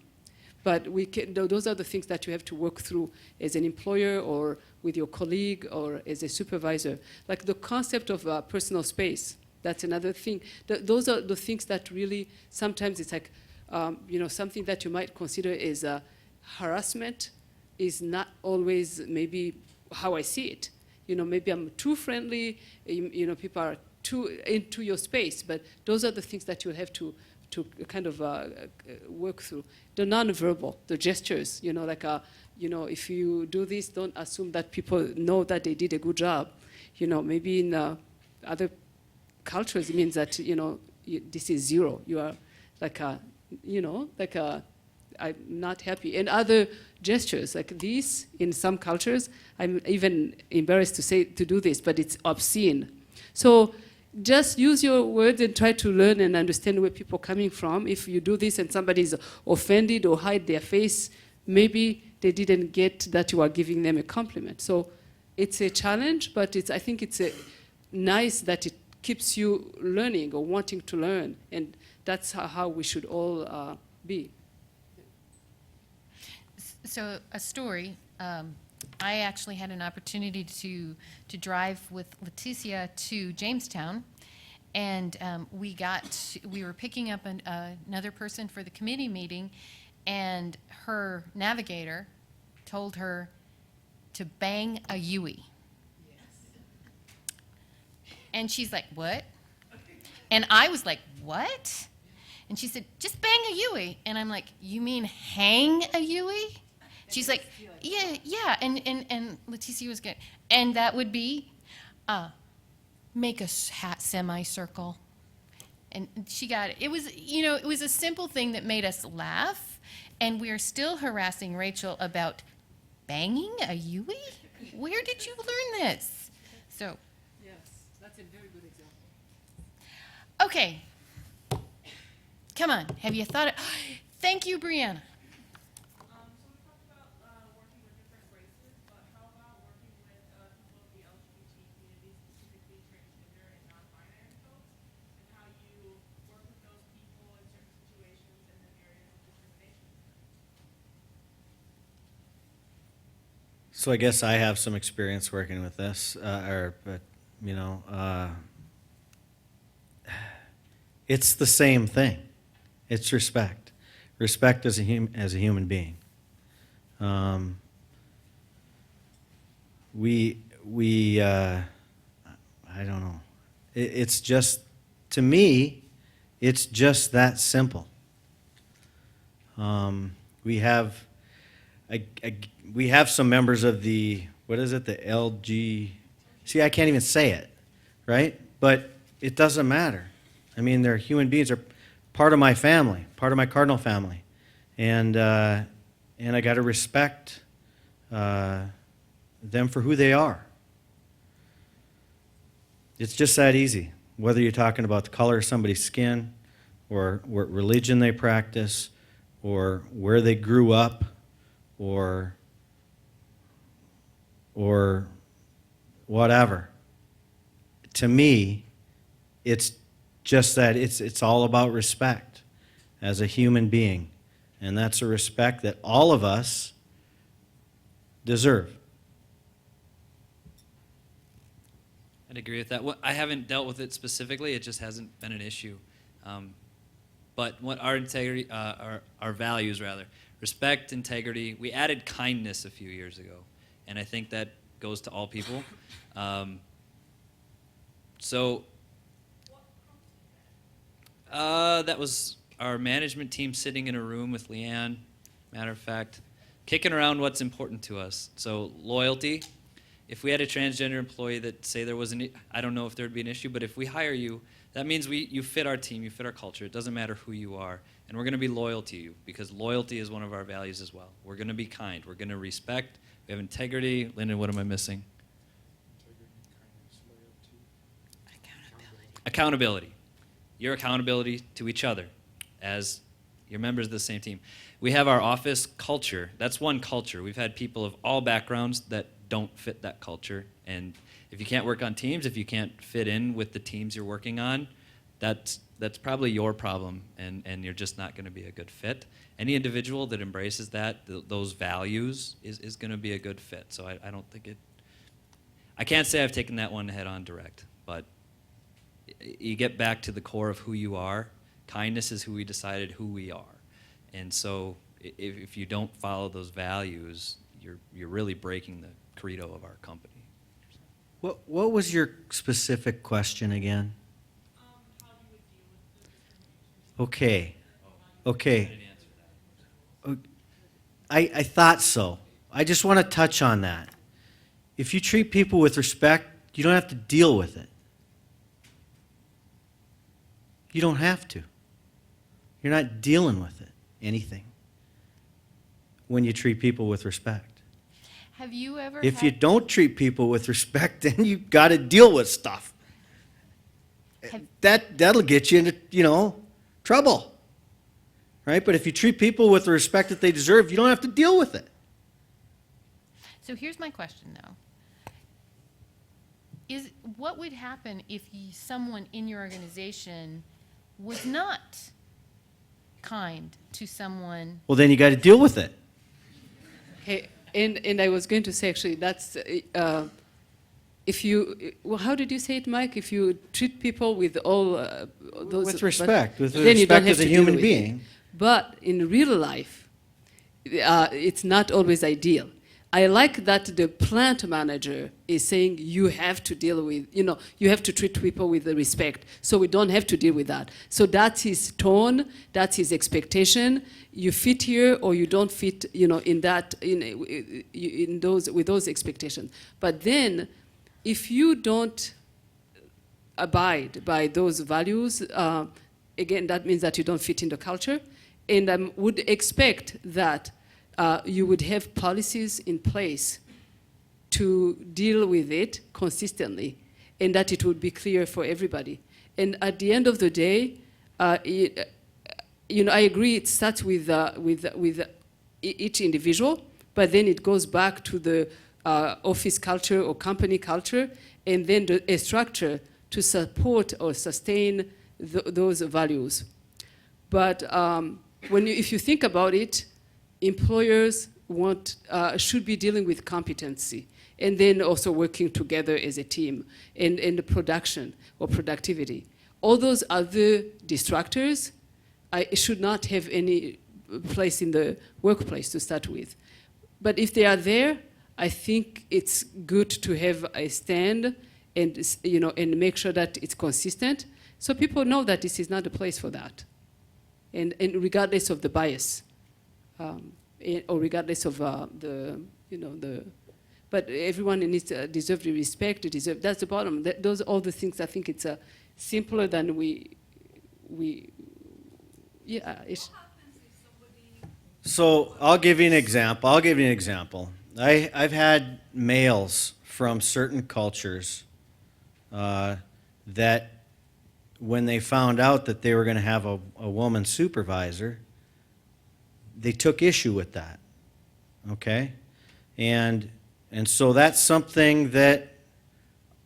But those are the things that you have to work through as an employer or with your colleague or as a supervisor. Like the concept of personal space, that's another thing. Those are the things that really, sometimes it's like, something that you might consider as harassment is not always maybe how I see it. Maybe I'm too friendly, people are too into your space, but those are the things that you have to kind of work through. The nonverbal, the gestures, if you do this, don't assume that people know that they did a good job. Maybe in other cultures, it means that, this is zero. You are I'm not happy. And other gestures like these, in some cultures, I'm even embarrassed to do this, but it's obscene. So just use your words and try to learn and understand where people are coming from. If you do this and somebody's offended or hide their face, maybe they didn't get that you are giving them a compliment. So it's a challenge, but I think it's nice that it keeps you learning or wanting to learn. And that's how we should all be. So a story. I actually had an opportunity to drive with Leticia to Jamestown, and we were picking up another person for the committee meeting, and her navigator told her to bang a Yui. And she's like, "What?" And I was like, "What?" And she said, "Just bang a Yui." And I'm like, "You mean hang a Yui?" She's like, yeah. And Leticia was good. And that would be make a semicircle. And she got it. It was, it was a simple thing that made us laugh. And we're still harassing Rachel about banging a Yui? Where did you learn this? So. Yes, that's a very good example. Okay. Come on. Have you thought it? Thank you, Brianna. So I guess I have some experience working with this, but you know, it's the same thing. It's respect. Respect as a human being. I don't know. It's just, to me, it's just that simple. We have some members of the, what is it, the LG, see, I can't even say it, right? But it doesn't matter. I mean, they're human beings, they're part of my family, part of my Cardinal family. And I got to respect them for who they are. It's just that easy. Whether you're talking about the color of somebody's skin, or what religion they practice, or where they grew up, or whatever. To me, it's just that it's all about respect as a human being. And that's a respect that all of us deserve. I'd agree with that. I haven't dealt with it specifically. It just hasn't been an issue. But what our integrity, our values rather, respect, integrity. We added kindness a few years ago, and I think that goes to all people. That was our management team sitting in a room with Leanne, matter of fact, kicking around what's important to us. So loyalty. If we had a transgender employee that say there was I don't know if there would be an issue, but if we hire you, that means you fit our team, you fit our culture. It doesn't matter who you are. And we're going to be loyal to you because loyalty is one of our values as well. We're going to be kind. We're going to respect. We have integrity. Lyndon, what am I missing? Accountability. Your accountability to each other as your members of the same team. We have our office culture. That's one culture. We've had people of all backgrounds that don't fit that culture. And if you can't work on teams, if you can't fit in with the teams you're working on, that's probably your problem, and you're just not going to be a good fit. Any individual that embraces those values is going to be a good fit. So I don't think I can't say I've taken that one head on direct, but you get back to the core of who you are. Kindness is who we decided who we are. And so if you don't follow those values, you're really breaking the credo of our company. What was your specific question again? How you would deal with the Okay. I Okay. didn't answer that. I thought so. I just want to touch on that. If you treat people with respect, you don't have to deal with it. You don't have to. You're not dealing with it, anything, when you treat people with respect. Have you ever If you had- don't treat people with respect, then you got to deal with stuff. Have- That'll get you into, trouble. Right? But if you treat people with the respect that they deserve, you don't have to deal with it. So here's my question, though. What would happen if someone in your organization was not kind to someone? Well, then you got to deal with it. Hey, and I was going to say, actually, that's if you, well, how did you say it, Mike? If you treat people with all those... With respect, with then you don't respect have as a to deal human with being. it. But in real life, it's not always ideal. I like that the plant manager is saying you have to deal with, you have to treat people with respect. So we don't have to deal with that. So that's his tone, that's his expectation. You fit here or you don't fit, in that, in those, with those expectations. But then, if you don't abide by those values, again, that means that you don't fit in the culture. And I would expect that you would have policies in place to deal with it consistently, and that it would be clear for everybody. And at the end of the day, I agree it starts with each individual, but then it goes back to the office culture or company culture, and then a structure to support or sustain those values. But if you think about it, employers should be dealing with competency, and then also working together as a team in the production or productivity. All those other distractors should not have any place in the workplace to start with. But if they are there, I think it's good to have a stand and, and make sure that it's consistent, so people know that this is not the place for that, and regardless of the bias, or regardless of but everyone needs to deserve the respect. That's the bottom. Those are all the things. I think it's simpler than we. Yeah. It's, So I'll give you an example. I've had males from certain cultures that when they found out that they were going to have a woman supervisor, they took issue with that, okay? And so that's something that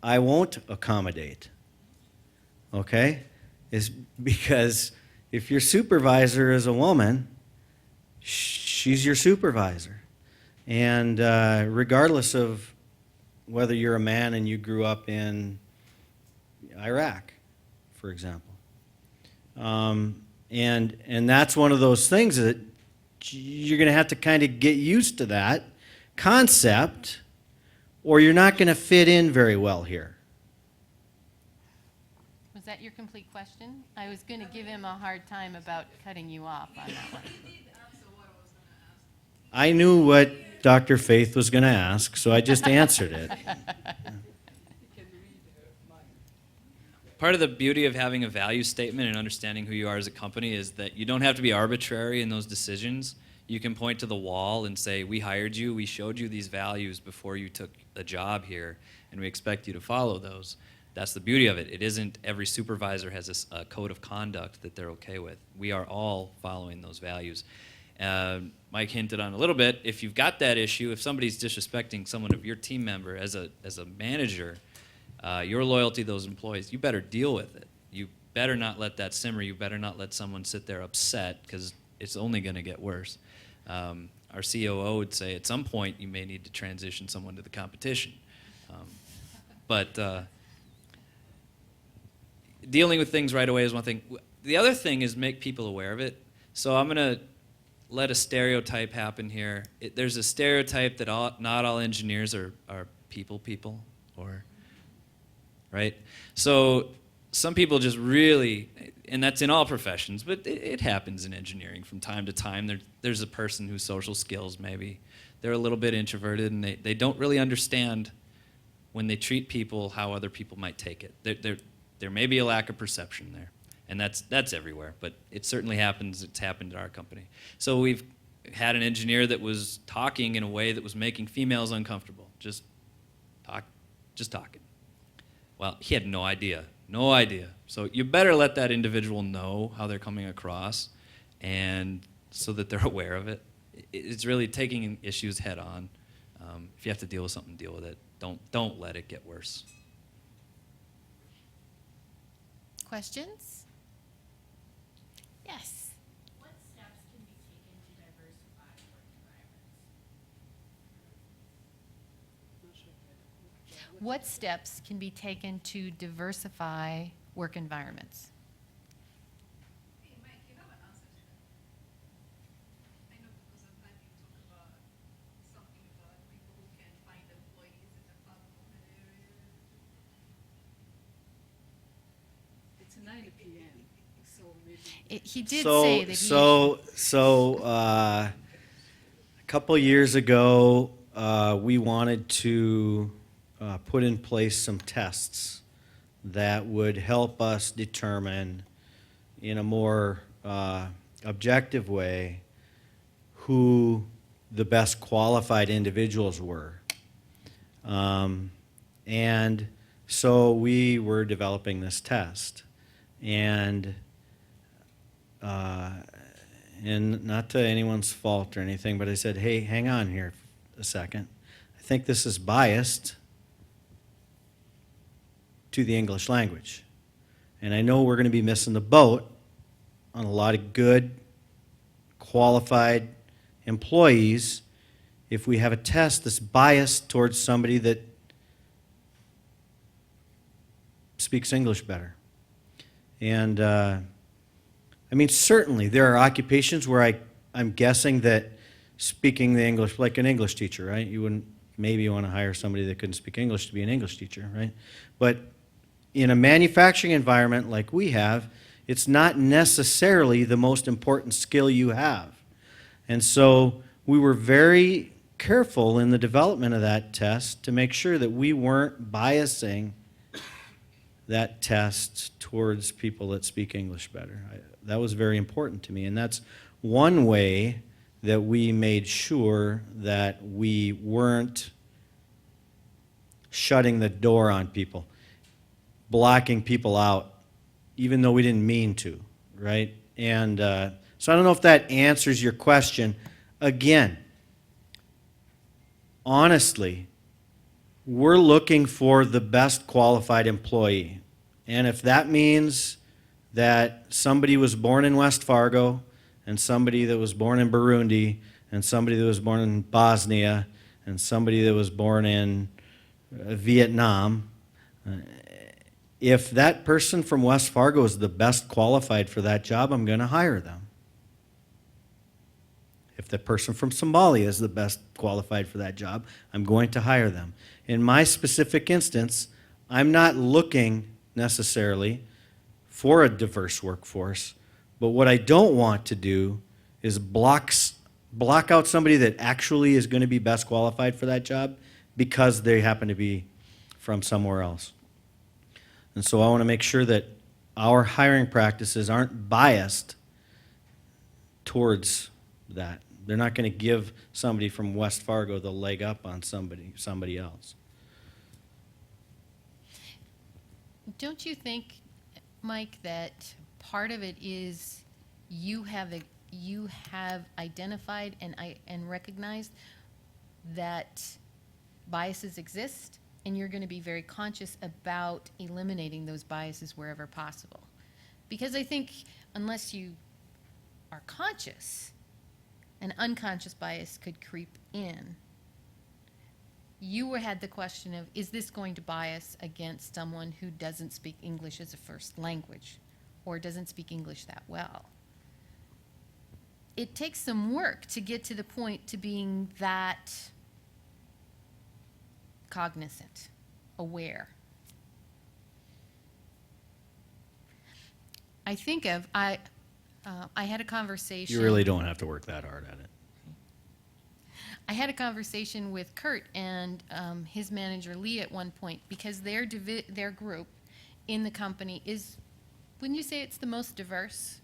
I won't accommodate, okay? Is because if your supervisor is a woman, she's your supervisor. And regardless of whether you're a man and you grew up in Iraq, for example. And that's one of those things that you're going to have to kind of get used to that concept, or you're not going to fit in very well here. Was that your complete question? I was going to give him a hard time about cutting you off on that one. I knew what Dr. Faith was going to ask, so I just answered it. Part of the beauty of having a value statement and understanding who you are as a company is that you don't have to be arbitrary in those decisions. You can point to the wall and say, we hired you, we showed you these values before you took a job here, and we expect you to follow those. That's the beauty of it. It isn't every supervisor has a code of conduct that they're okay with. We are all following those values. Mike hinted on a little bit, if you've got that issue, if somebody's disrespecting someone of your team member as a manager, your loyalty to those employees, you better deal with it. You better not let that simmer. You better not let someone sit there upset, because it's only going to get worse. Our COO would say at some point you may need to transition someone to the competition. But dealing with things right away is one thing. The other thing is make people aware of it. So I'm going to let a stereotype happen here. There's a stereotype that not all engineers are people, or right? So some people just really, and that's in all professions, but it happens in engineering from time to time. There's a person whose social skills, maybe, they're a little bit introverted, and they don't really understand when they treat people how other people might take it. There may be a lack of perception there. And that's everywhere, but it certainly happens. It's happened at our company. So we've had an engineer that was talking in a way that was making females uncomfortable. Just talking. Well, he had no idea. So you better let that individual know how they're coming across, and so that they're aware of it. It's really taking issues head on. If you have to deal with something, deal with it. Don't let it get worse. Questions? Yes. What steps can be taken to diversify work environments? What steps can be taken to diversify work environments? Hey, Mike, you have an answer to that. I know because I've had you talk about something about people who can find employees in the Park Moment area. it's 9 p.m. So maybe. He did say that he... A couple years ago, we wanted to put in place some tests that would help us determine in a more objective way who the best qualified individuals were. And so we were developing this test. And not to anyone's fault or anything, but I said, hey, hang on here a second. I think this is biased to the English language. And I know we're going to be missing the boat on a lot of good, qualified employees if we have a test that's biased towards somebody that speaks English better. And I mean, certainly there are occupations where I'm guessing that speaking the English, like an English teacher, right? You wouldn't maybe want to hire somebody that couldn't speak English to be an English teacher, right? But in a manufacturing environment like we have, it's not necessarily the most important skill you have. And so we were very careful in the development of that test to make sure that we weren't biasing that test towards people that speak English better. That was very important to me, and that's one way that we made sure that we weren't shutting the door on people, blocking people out, even though we didn't mean to, right? And so I don't know if that answers your question. Again, honestly, we're looking for the best qualified employee. And if that means that somebody was born in West Fargo and somebody that was born in Burundi and somebody that was born in Bosnia and somebody that was born in Vietnam, if that person from West Fargo is the best qualified for that job, I'm going to hire them. If the person from Somalia is the best qualified for that job, I'm going to hire them. In my specific instance, I'm not looking necessarily for a diverse workforce, but what I don't want to do is block out somebody that actually is going to be best qualified for that job because they happen to be from somewhere else. And so I want to make sure that our hiring practices aren't biased towards that. They're not going to give somebody from West Fargo the leg up on somebody else. Don't you think, Mike, that part of it is you have identified and recognized that biases exist, and you're going to be very conscious about eliminating those biases wherever possible? Because I think unless you are conscious, an unconscious bias could creep in. You had the question of, is this going to bias against someone who doesn't speak English as a first language or doesn't speak English that well? It takes some work to get to the point to being that cognizant, aware. I had a conversation. You really don't have to work that hard at it. I had a conversation with Kurt and his manager Lee at one point, because their group in the company is, wouldn't you say it's the most diverse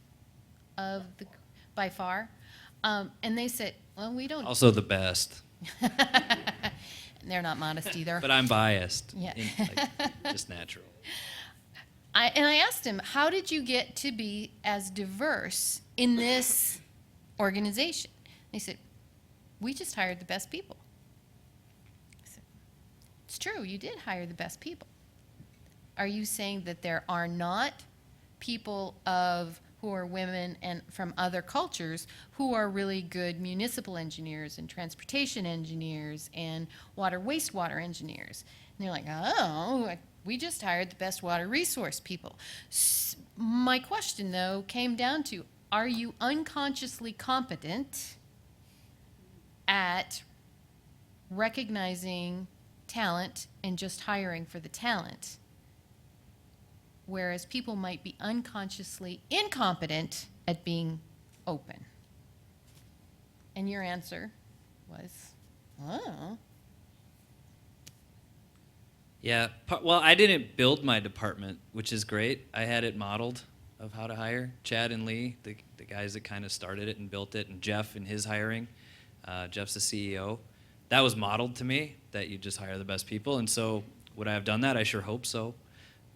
of the, by far? And they said, well, we don't. Also the best. They're not modest either. But I'm biased. Yeah. Just natural. I asked him, how did you get to be as diverse in this organization? They said, we just hired the best people. I said, it's true, you did hire the best people. Are you saying that there are not people who are women and from other cultures who are really good municipal engineers and transportation engineers and water wastewater engineers? And they're like, oh, we just hired the best water resource people. My question, though, came down to, are you unconsciously competent at recognizing talent and just hiring for the talent, whereas people might be unconsciously incompetent at being open? And your answer was, oh. Yeah, well, I didn't build my department, which is great. I had it modeled of how to hire. Chad and Lee, the guys that kind of started it and built it, and Jeff in his hiring. Jeff's the CEO. That was modeled to me, that you just hire the best people. And so would I have done that? I sure hope so.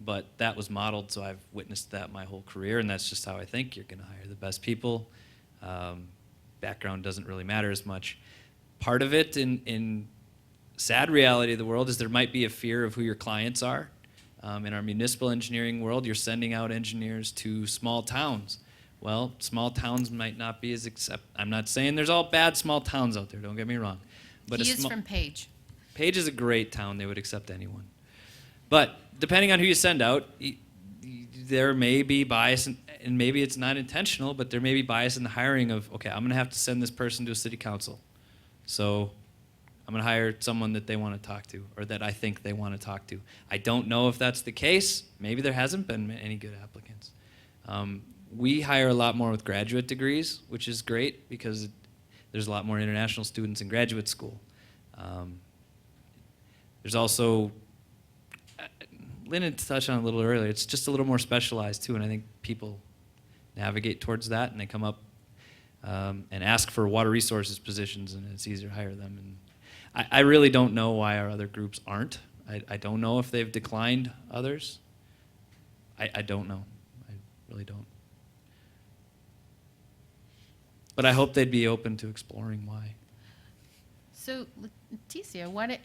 But that was modeled, so I've witnessed that my whole career, and that's just how I think. You're going to hire the best people. Background doesn't really matter as much. Part of it in sad reality of the world is there might be a fear of who your clients are. In our municipal engineering world, you're sending out engineers to small towns. Well, small towns might not be as I'm not saying there's all bad small towns out there, don't get me wrong. But He a is sma- from Page. Page is a great town. They would accept anyone. But depending on who you send out, there may be bias, and maybe it's not intentional, but there may be bias in the hiring of, okay, I'm going to have to send this person to a city council. So I'm going to hire someone that they want to talk to, or that I think they want to talk to. I don't know if that's the case. Maybe there hasn't been any good applicants. We hire a lot more with graduate degrees, which is great because there's a lot more international students in graduate school. There's also, Lyndon touched on it a little earlier, it's just a little more specialized too, and I think people navigate towards that, and they come up and ask for water resources positions, and it's easier to hire them. And I really don't know why our other groups aren't. I don't know if they've declined others. I don't know. I really don't. But I hope they'd be open to exploring why. So, Leticia,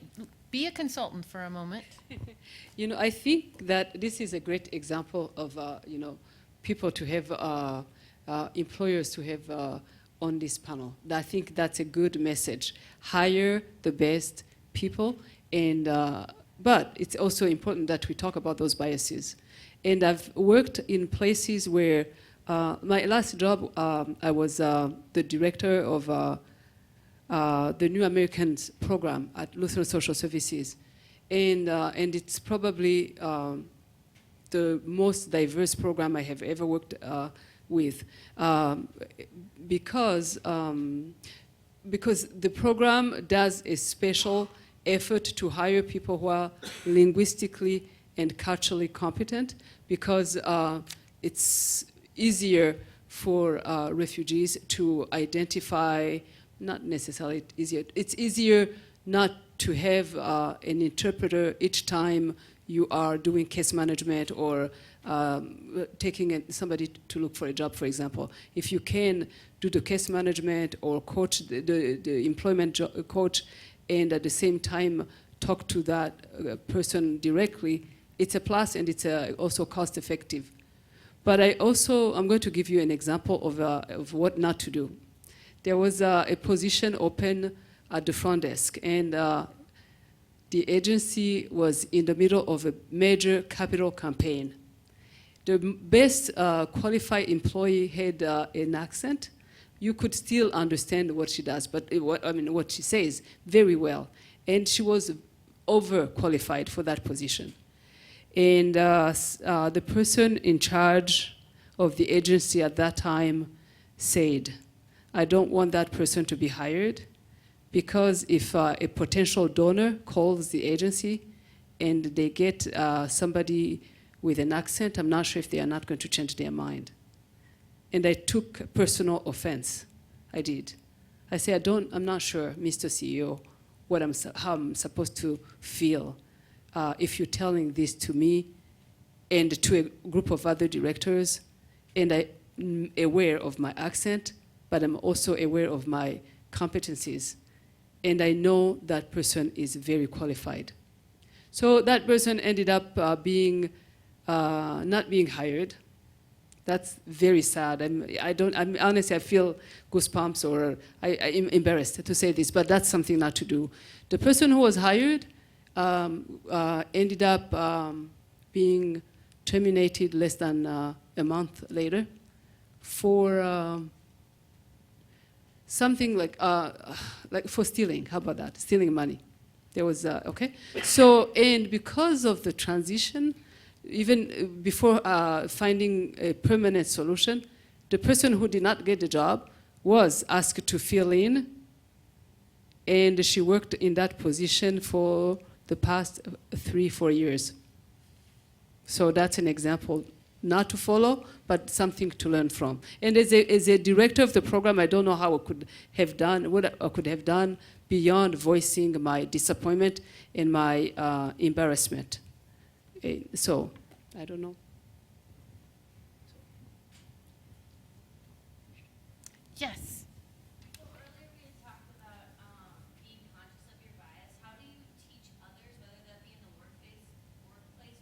be a consultant for a moment. You know, I think that this is a great example of, people to have, employers to have on this panel. I think that's a good message. Hire the best people, and but it's also important that we talk about those biases. And I've worked in places where my last job, I was the director of the New Americans program at Lutheran Social Services. And it's probably the most diverse program I have ever worked with, because the program does a special effort to hire people who are linguistically and culturally competent, because it's easier for refugees to identify, not necessarily easier, it's easier not to have an interpreter each time you are doing case management or taking somebody to look for a job, for example. If you can do the case management or coach the employment coach, and at the same time talk to that person directly, it's a plus, and it's also cost effective. But I'm going to give you an example of what not to do. There was a position open at the front desk, and the agency was in the middle of a major capital campaign. The best qualified employee had an accent. You could still understand what she does, but what she says very well. And she was overqualified for that position. And the person in charge of the agency at that time said, I don't want that person to be hired, because if a potential donor calls the agency and they get somebody with an accent, I'm not sure if they are not going to change their mind. And I took personal offense. I did. I said, I'm not sure, Mr. CEO, how I'm supposed to feel if you're telling this to me and to a group of other directors, and I'm aware of my accent, but I'm also aware of my competencies. And I know that person is very qualified. So that person ended up not being hired. That's very sad. Honestly, I feel goosebumps, or I'm embarrassed to say this, but that's something not to do. The person who was hired ended up being terminated less than a month later for something like for stealing. How about that? Stealing money. There was, okay? So, and because of the transition, even before finding a permanent solution, the person who did not get the job was asked to fill in, and she worked in that position for the past 3-4 years. So that's an example not to follow, but something to learn from. And as a director of the program, I don't know how I could have done, what I could have done beyond voicing my disappointment and my embarrassment. So, I don't know. Yes. So earlier we had talked about being conscious of your bias. How do you teach others, whether that be in the workplace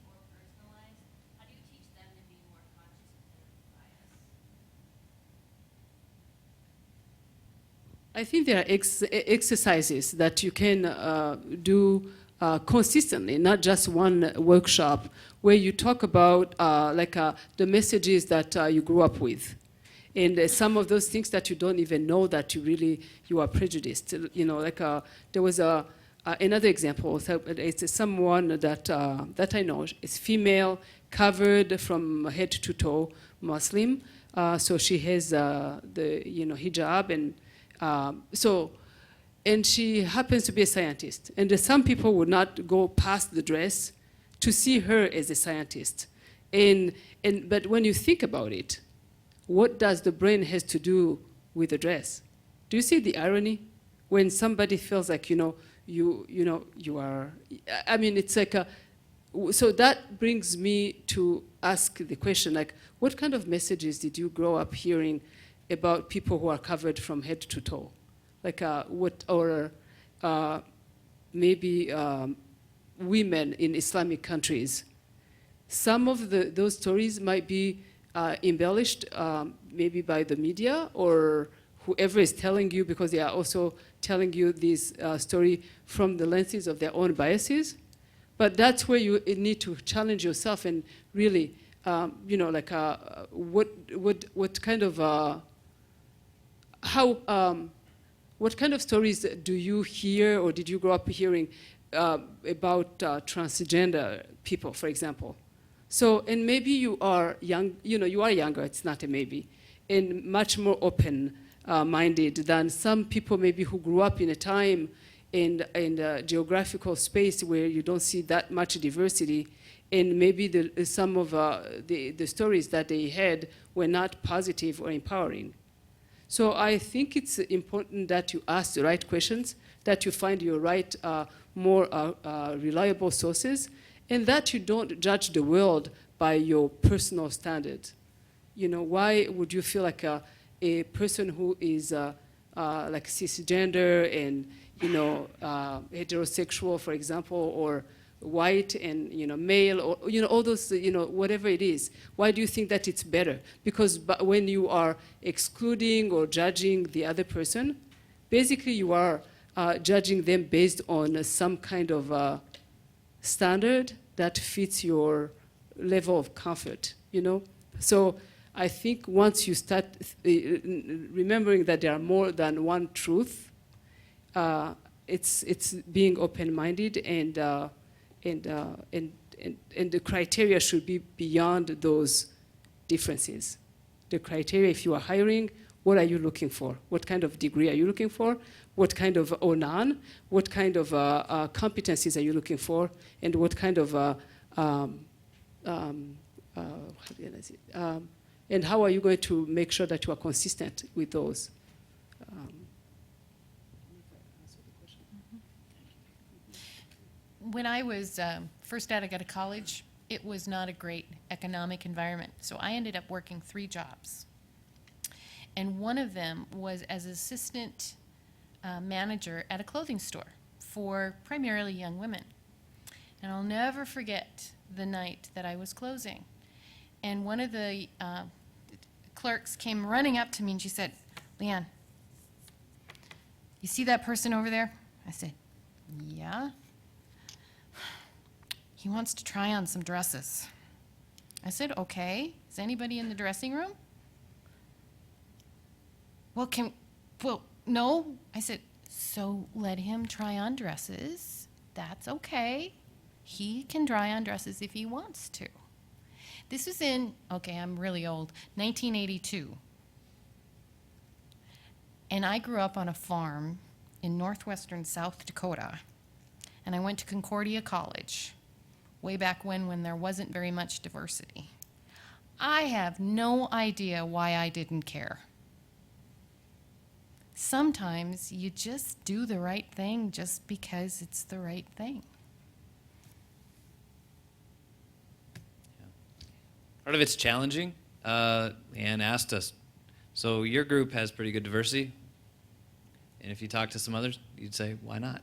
or personal lives, how do you teach them to be more conscious of their bias? I think there are exercises that you can do consistently, not just one workshop, where you talk about the messages that you grew up with. And some of those things that you don't even know that you are prejudiced. You know, there was another example. So it's someone that I know is female, covered from head to toe, Muslim. So she has the hijab, and she happens to be a scientist. And some people would not go past the dress to see her as a scientist. But when you think about it, what does the brain has to do with the dress? Do you see the irony? When somebody feels like, you are, I mean, it's like so that brings me to ask the question, like, what kind of messages did you grow up hearing about people who are covered from head to toe? Like maybe women in Islamic countries. Some of those stories might be embellished maybe by the media or whoever is telling you, because they are also telling you this story from the lenses of their own biases. But that's where you need to challenge yourself and really, what kind of what kind of stories do you hear or did you grow up hearing about transgender people, for example? So, and maybe you are young, you are younger, it's not a maybe, and much more open-minded than some people maybe who grew up in a time in a geographical space where you don't see that much diversity, and maybe some of the stories that they had were not positive or empowering. So I think it's important that you ask the right questions, that you find your right, more reliable sources, and that you don't judge the world by your personal standard. Why would you feel like a person who is like cisgender and heterosexual, for example, or white and male, or all those, whatever it is, why do you think that it's better? Because when you are excluding or judging the other person, basically you are judging them based on some kind of standard that fits your level of comfort, So I think once you start remembering that there are more than one truth, it's being open-minded, and the criteria should be beyond those differences. The criteria, if you are hiring, what are you looking for? What kind of degree are you looking for? What kind of, or none? What kind of competencies are you looking for? And what kind of, and how are you going to make sure that you are consistent with those? When I was first out of college, it was not a great economic environment. So I ended up working 3 jobs. And one of them was as assistant manager at a clothing store for primarily young women. And I'll never forget the night that I was closing. And one of the clerks came running up to me and she said, "Leanne, you see that person over there?" I said, "Yeah." "He wants to try on some dresses." I said, "Okay. Is anybody in the dressing room?" Well, no. I said, "So let him try on dresses. That's okay. He can try on dresses if he wants to." This was in, okay, I'm really old, 1982. And I grew up on a farm in northwestern South Dakota. And I went to Concordia College way back when there wasn't very much diversity. I have no idea why I didn't care. Sometimes you just do the right thing just because it's the right thing. Part of it's challenging. Leanne asked us, so your group has pretty good diversity, and if you talk to some others, you'd say, why not?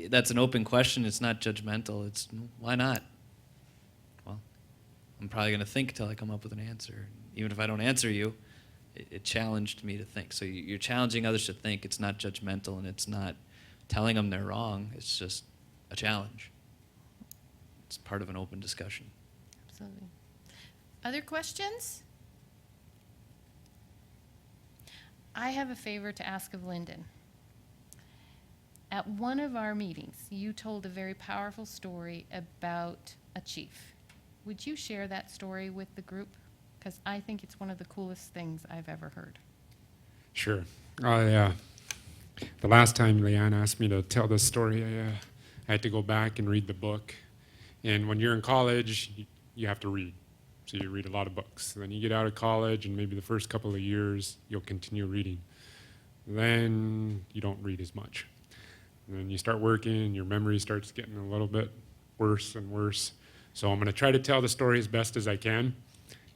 That's an open question. It's not judgmental. It's, why not? Well, I'm probably going to think till I come up with an answer. Even if I don't answer you, it challenged me to think. So you're challenging others to think. It's not judgmental, and it's not telling them they're wrong. It's just a challenge. It's part of an open discussion. Absolutely. Other questions? I have a favor to ask of Lyndon. At one of our meetings, you told a very powerful story about a chief. Would you share that story with the group? Because I think it's one of the coolest things I've ever heard. Sure. The last time Leanne asked me to tell this story, I had to go back and read the book. And when you're in college, you have to read. So you read a lot of books. Then you get out of college, and maybe the first couple of years, you'll continue reading. Then you don't read as much. And then you start working, and your memory starts getting a little bit worse and worse. So I'm going to try to tell the story as best as I can.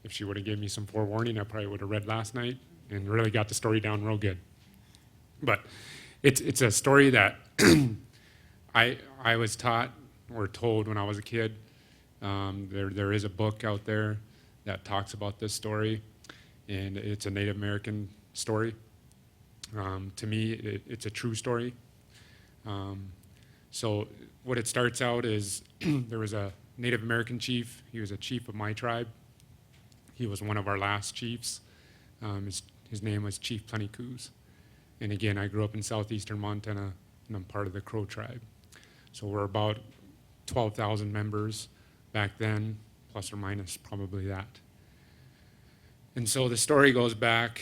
If she would have given me some forewarning, I probably would have read last night and really got the story down real good. But it's a story that I was taught or told when I was a kid. There is a book out there that talks about this story, and it's a Native American story. To me, it's a true story. So what it starts out is there was a Native American chief. He was a chief of my tribe. He was one of our last chiefs. His name was Chief Plenty Coos. And again, I grew up in southeastern Montana, and I'm part of the Crow tribe. So we're about 12,000 members back then, plus or minus probably that. And so the story goes back,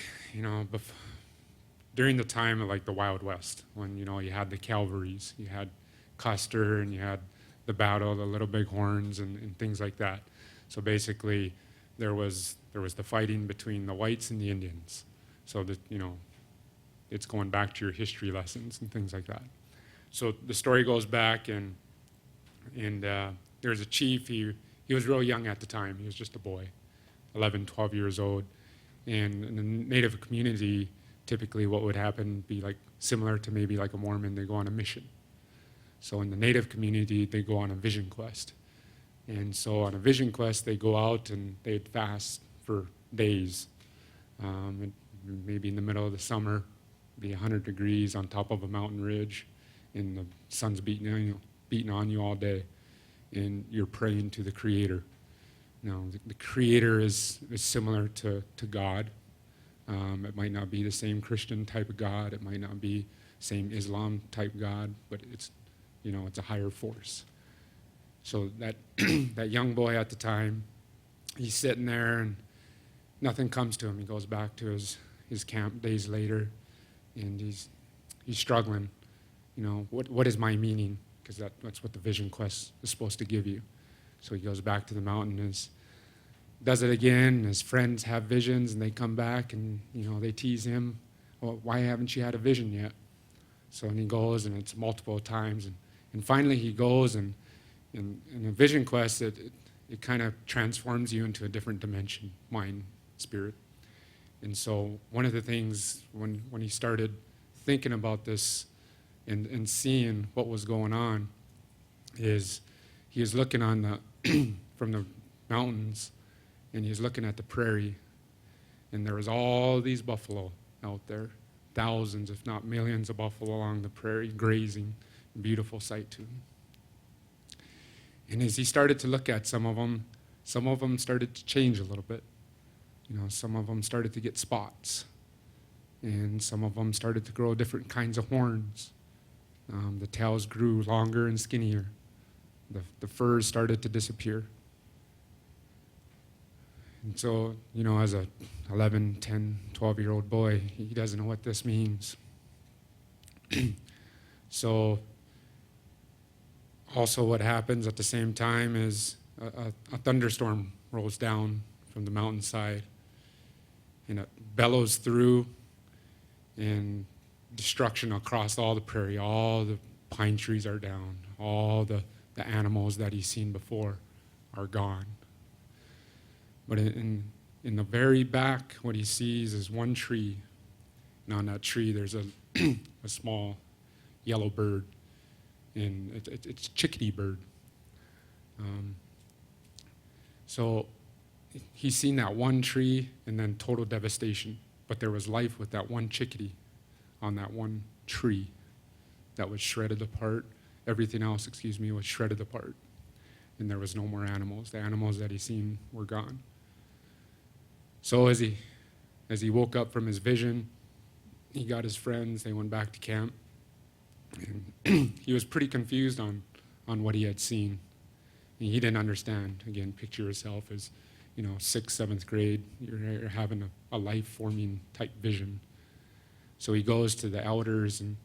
during the time of like the Wild West, when, you had the Calvaries, you had Custer, and you had the battle, the Little Big Horns, and things like that. So basically, there was the fighting between the whites and the Indians. So that, it's going back to your history lessons and things like that. So the story goes back, and there's a chief. He was real young at the time. He was just a boy, 11, 12 years old. And in the Native community, typically what would happen be like similar to maybe like a Mormon, they go on a mission. So in the Native community, they go on a vision quest. And so on a vision quest, they go out and they'd fast for days. Maybe in the middle of the summer, be 100 degrees on top of a mountain ridge, and the sun's beating on you all day, and you're praying to the Creator. The Creator is similar to God. It might not be the same Christian type of God. It might not be same Islam type God, but it's a higher force. So that that young boy at the time, he's sitting there and nothing comes to him. He goes back to his camp days later, and he's struggling. What is my meaning? Because that's what the vision quest is supposed to give you. So he goes back to the mountain and does it again. His friends have visions, and they come back and they tease him. Well, why haven't you had a vision yet? So and he goes, and it's multiple times, and finally he goes, and in a vision quest, it kind of transforms you into a different dimension, mind, spirit. And so one of the things when he started thinking about this and seeing what was going on is he was looking on from the mountains, and he was looking at the prairie, and there was all these buffalo out there, thousands if not millions of buffalo along the prairie grazing, beautiful sight to him. And as he started to look at some of them started to change a little bit. Some of them started to get spots, and some of them started to grow different kinds of horns. The tails grew longer and skinnier. The furs started to disappear. And so, as a 11, 10, 12-year-old boy, he doesn't know what this means. So also what happens at the same time is a thunderstorm rolls down from the mountainside, and it bellows through, and destruction across all the prairie. All the pine trees are down. All the animals that he's seen before are gone. But in the very back, what he sees is one tree, and on that tree there's a small yellow bird, and it's a chickadee bird. So he's seen that one tree, and then total devastation but there was life with that one chickadee on that one tree that was shredded apart. Everything else, was shredded apart. And there was no more animals. The animals that he seen were gone. So as he woke up from his vision, he got his friends, they went back to camp. And he was pretty confused on what he had seen. And he didn't understand. Again, picture yourself as, 6th, 7th grade, you're having a life-forming type vision. So he goes to the elders and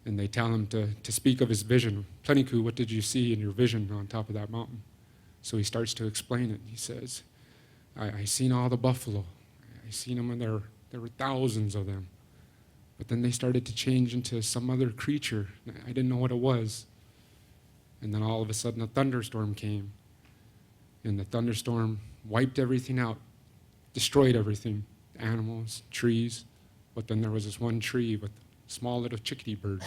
they tell him to speak of his vision. Pleniku, what did you see in your vision on top of that mountain? So he starts to explain it. He says, I seen all the buffalo. I seen them, and there were thousands of them. But then they started to change into some other creature. I didn't know what it was. And then all of a sudden a thunderstorm came. And the thunderstorm wiped everything out, destroyed everything, animals, trees. But then there was this one tree with a small little chickadee bird,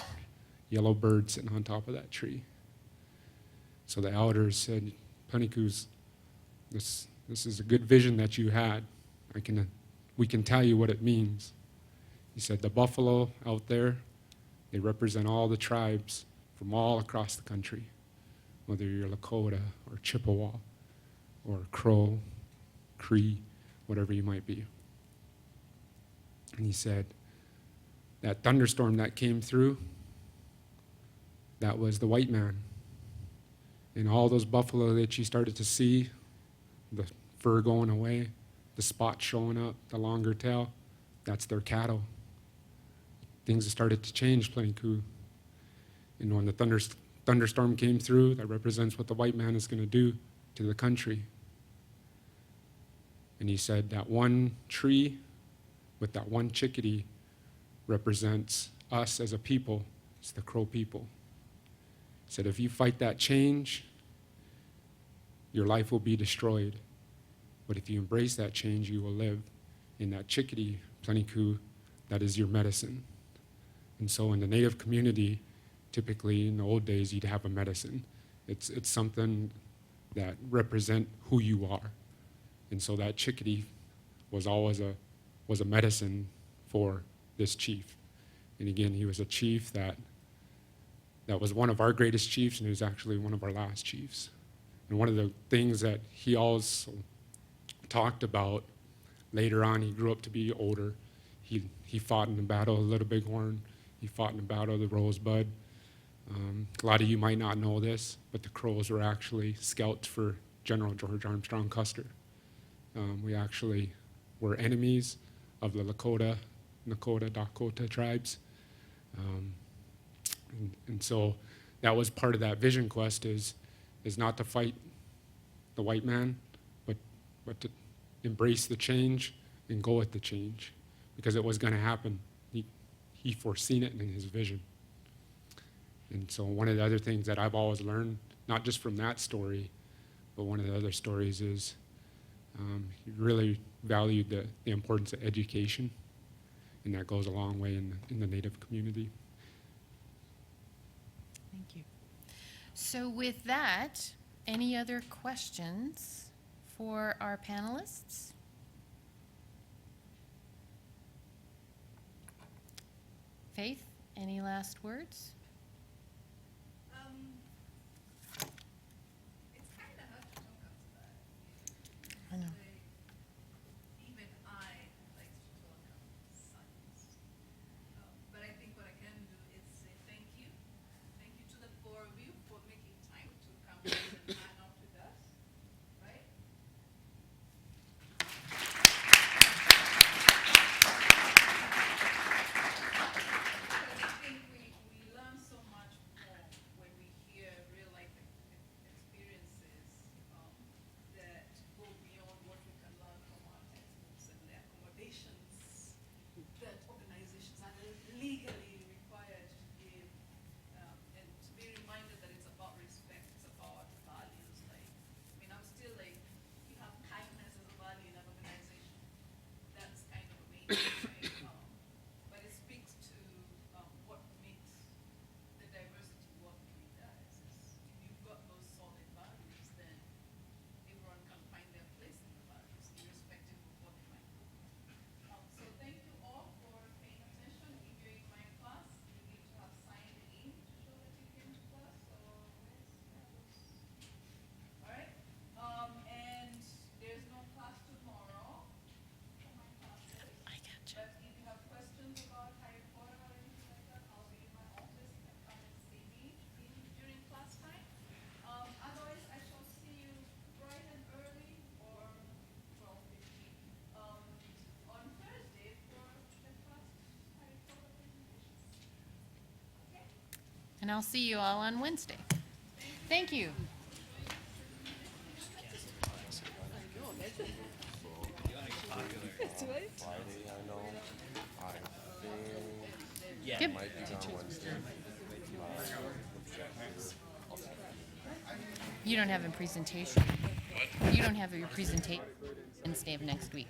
yellow bird sitting on top of that tree. So the elders said, Plenikus, this is a good vision that you had. We can tell you what it means. He said, the buffalo out there, they represent all the tribes from all across the country, whether you're Lakota or Chippewa or Crow, Cree, whatever you might be. And he said, that thunderstorm that came through, that was the white man. And all those buffalo that you started to see, the fur going away, the spots showing up, the longer tail, that's their cattle. Things started to change, Pleniku. And when the thunderstorm came through, that represents what the white man is going to do to the country. And he said that one tree with that one chickadee represents us as a people. It's the Crow people. He said, if you fight that change, your life will be destroyed. But if you embrace that change, you will live. In that chickadee, Pleniku, that is your medicine. And so in the Native community, typically in the old days, you'd have a medicine. It's something that represent who you are. And so that chickadee was always a medicine for this chief. And again, he was a chief that was one of our greatest chiefs, and he was actually one of our last chiefs. And one of the things that he always talked about later on, he grew up to be older. He fought in the Battle of Little Bighorn. He fought in the Battle of the Rosebud. A lot of you might not know this, but the Crows were actually scouts for General George Armstrong Custer. We actually were enemies of the Lakota, Nakota, Dakota tribes. And so that was part of that vision quest is not to fight the white man, but to embrace the change and go with the change, because it was going to happen. He foreseen it in his vision. And so one of the other things that I've always learned, not just from that story, but one of the other stories is he really valued the importance of education, and that goes a long way in the Native community. Thank you. So with that, any other questions for our panelists? Faith, any last words? It's kind of hard to talk after that. I know. Even I like to talk about science. But I think what I can do is say thank you. Thank you to the four of you for making time to come here and hang out with us. Right? Because I think we learn so much more when we hear real life experiences that go beyond what And I'll see you all on Wednesday. Thank you. Good. You don't have a presentation. You don't have your presentation Wednesday of next week.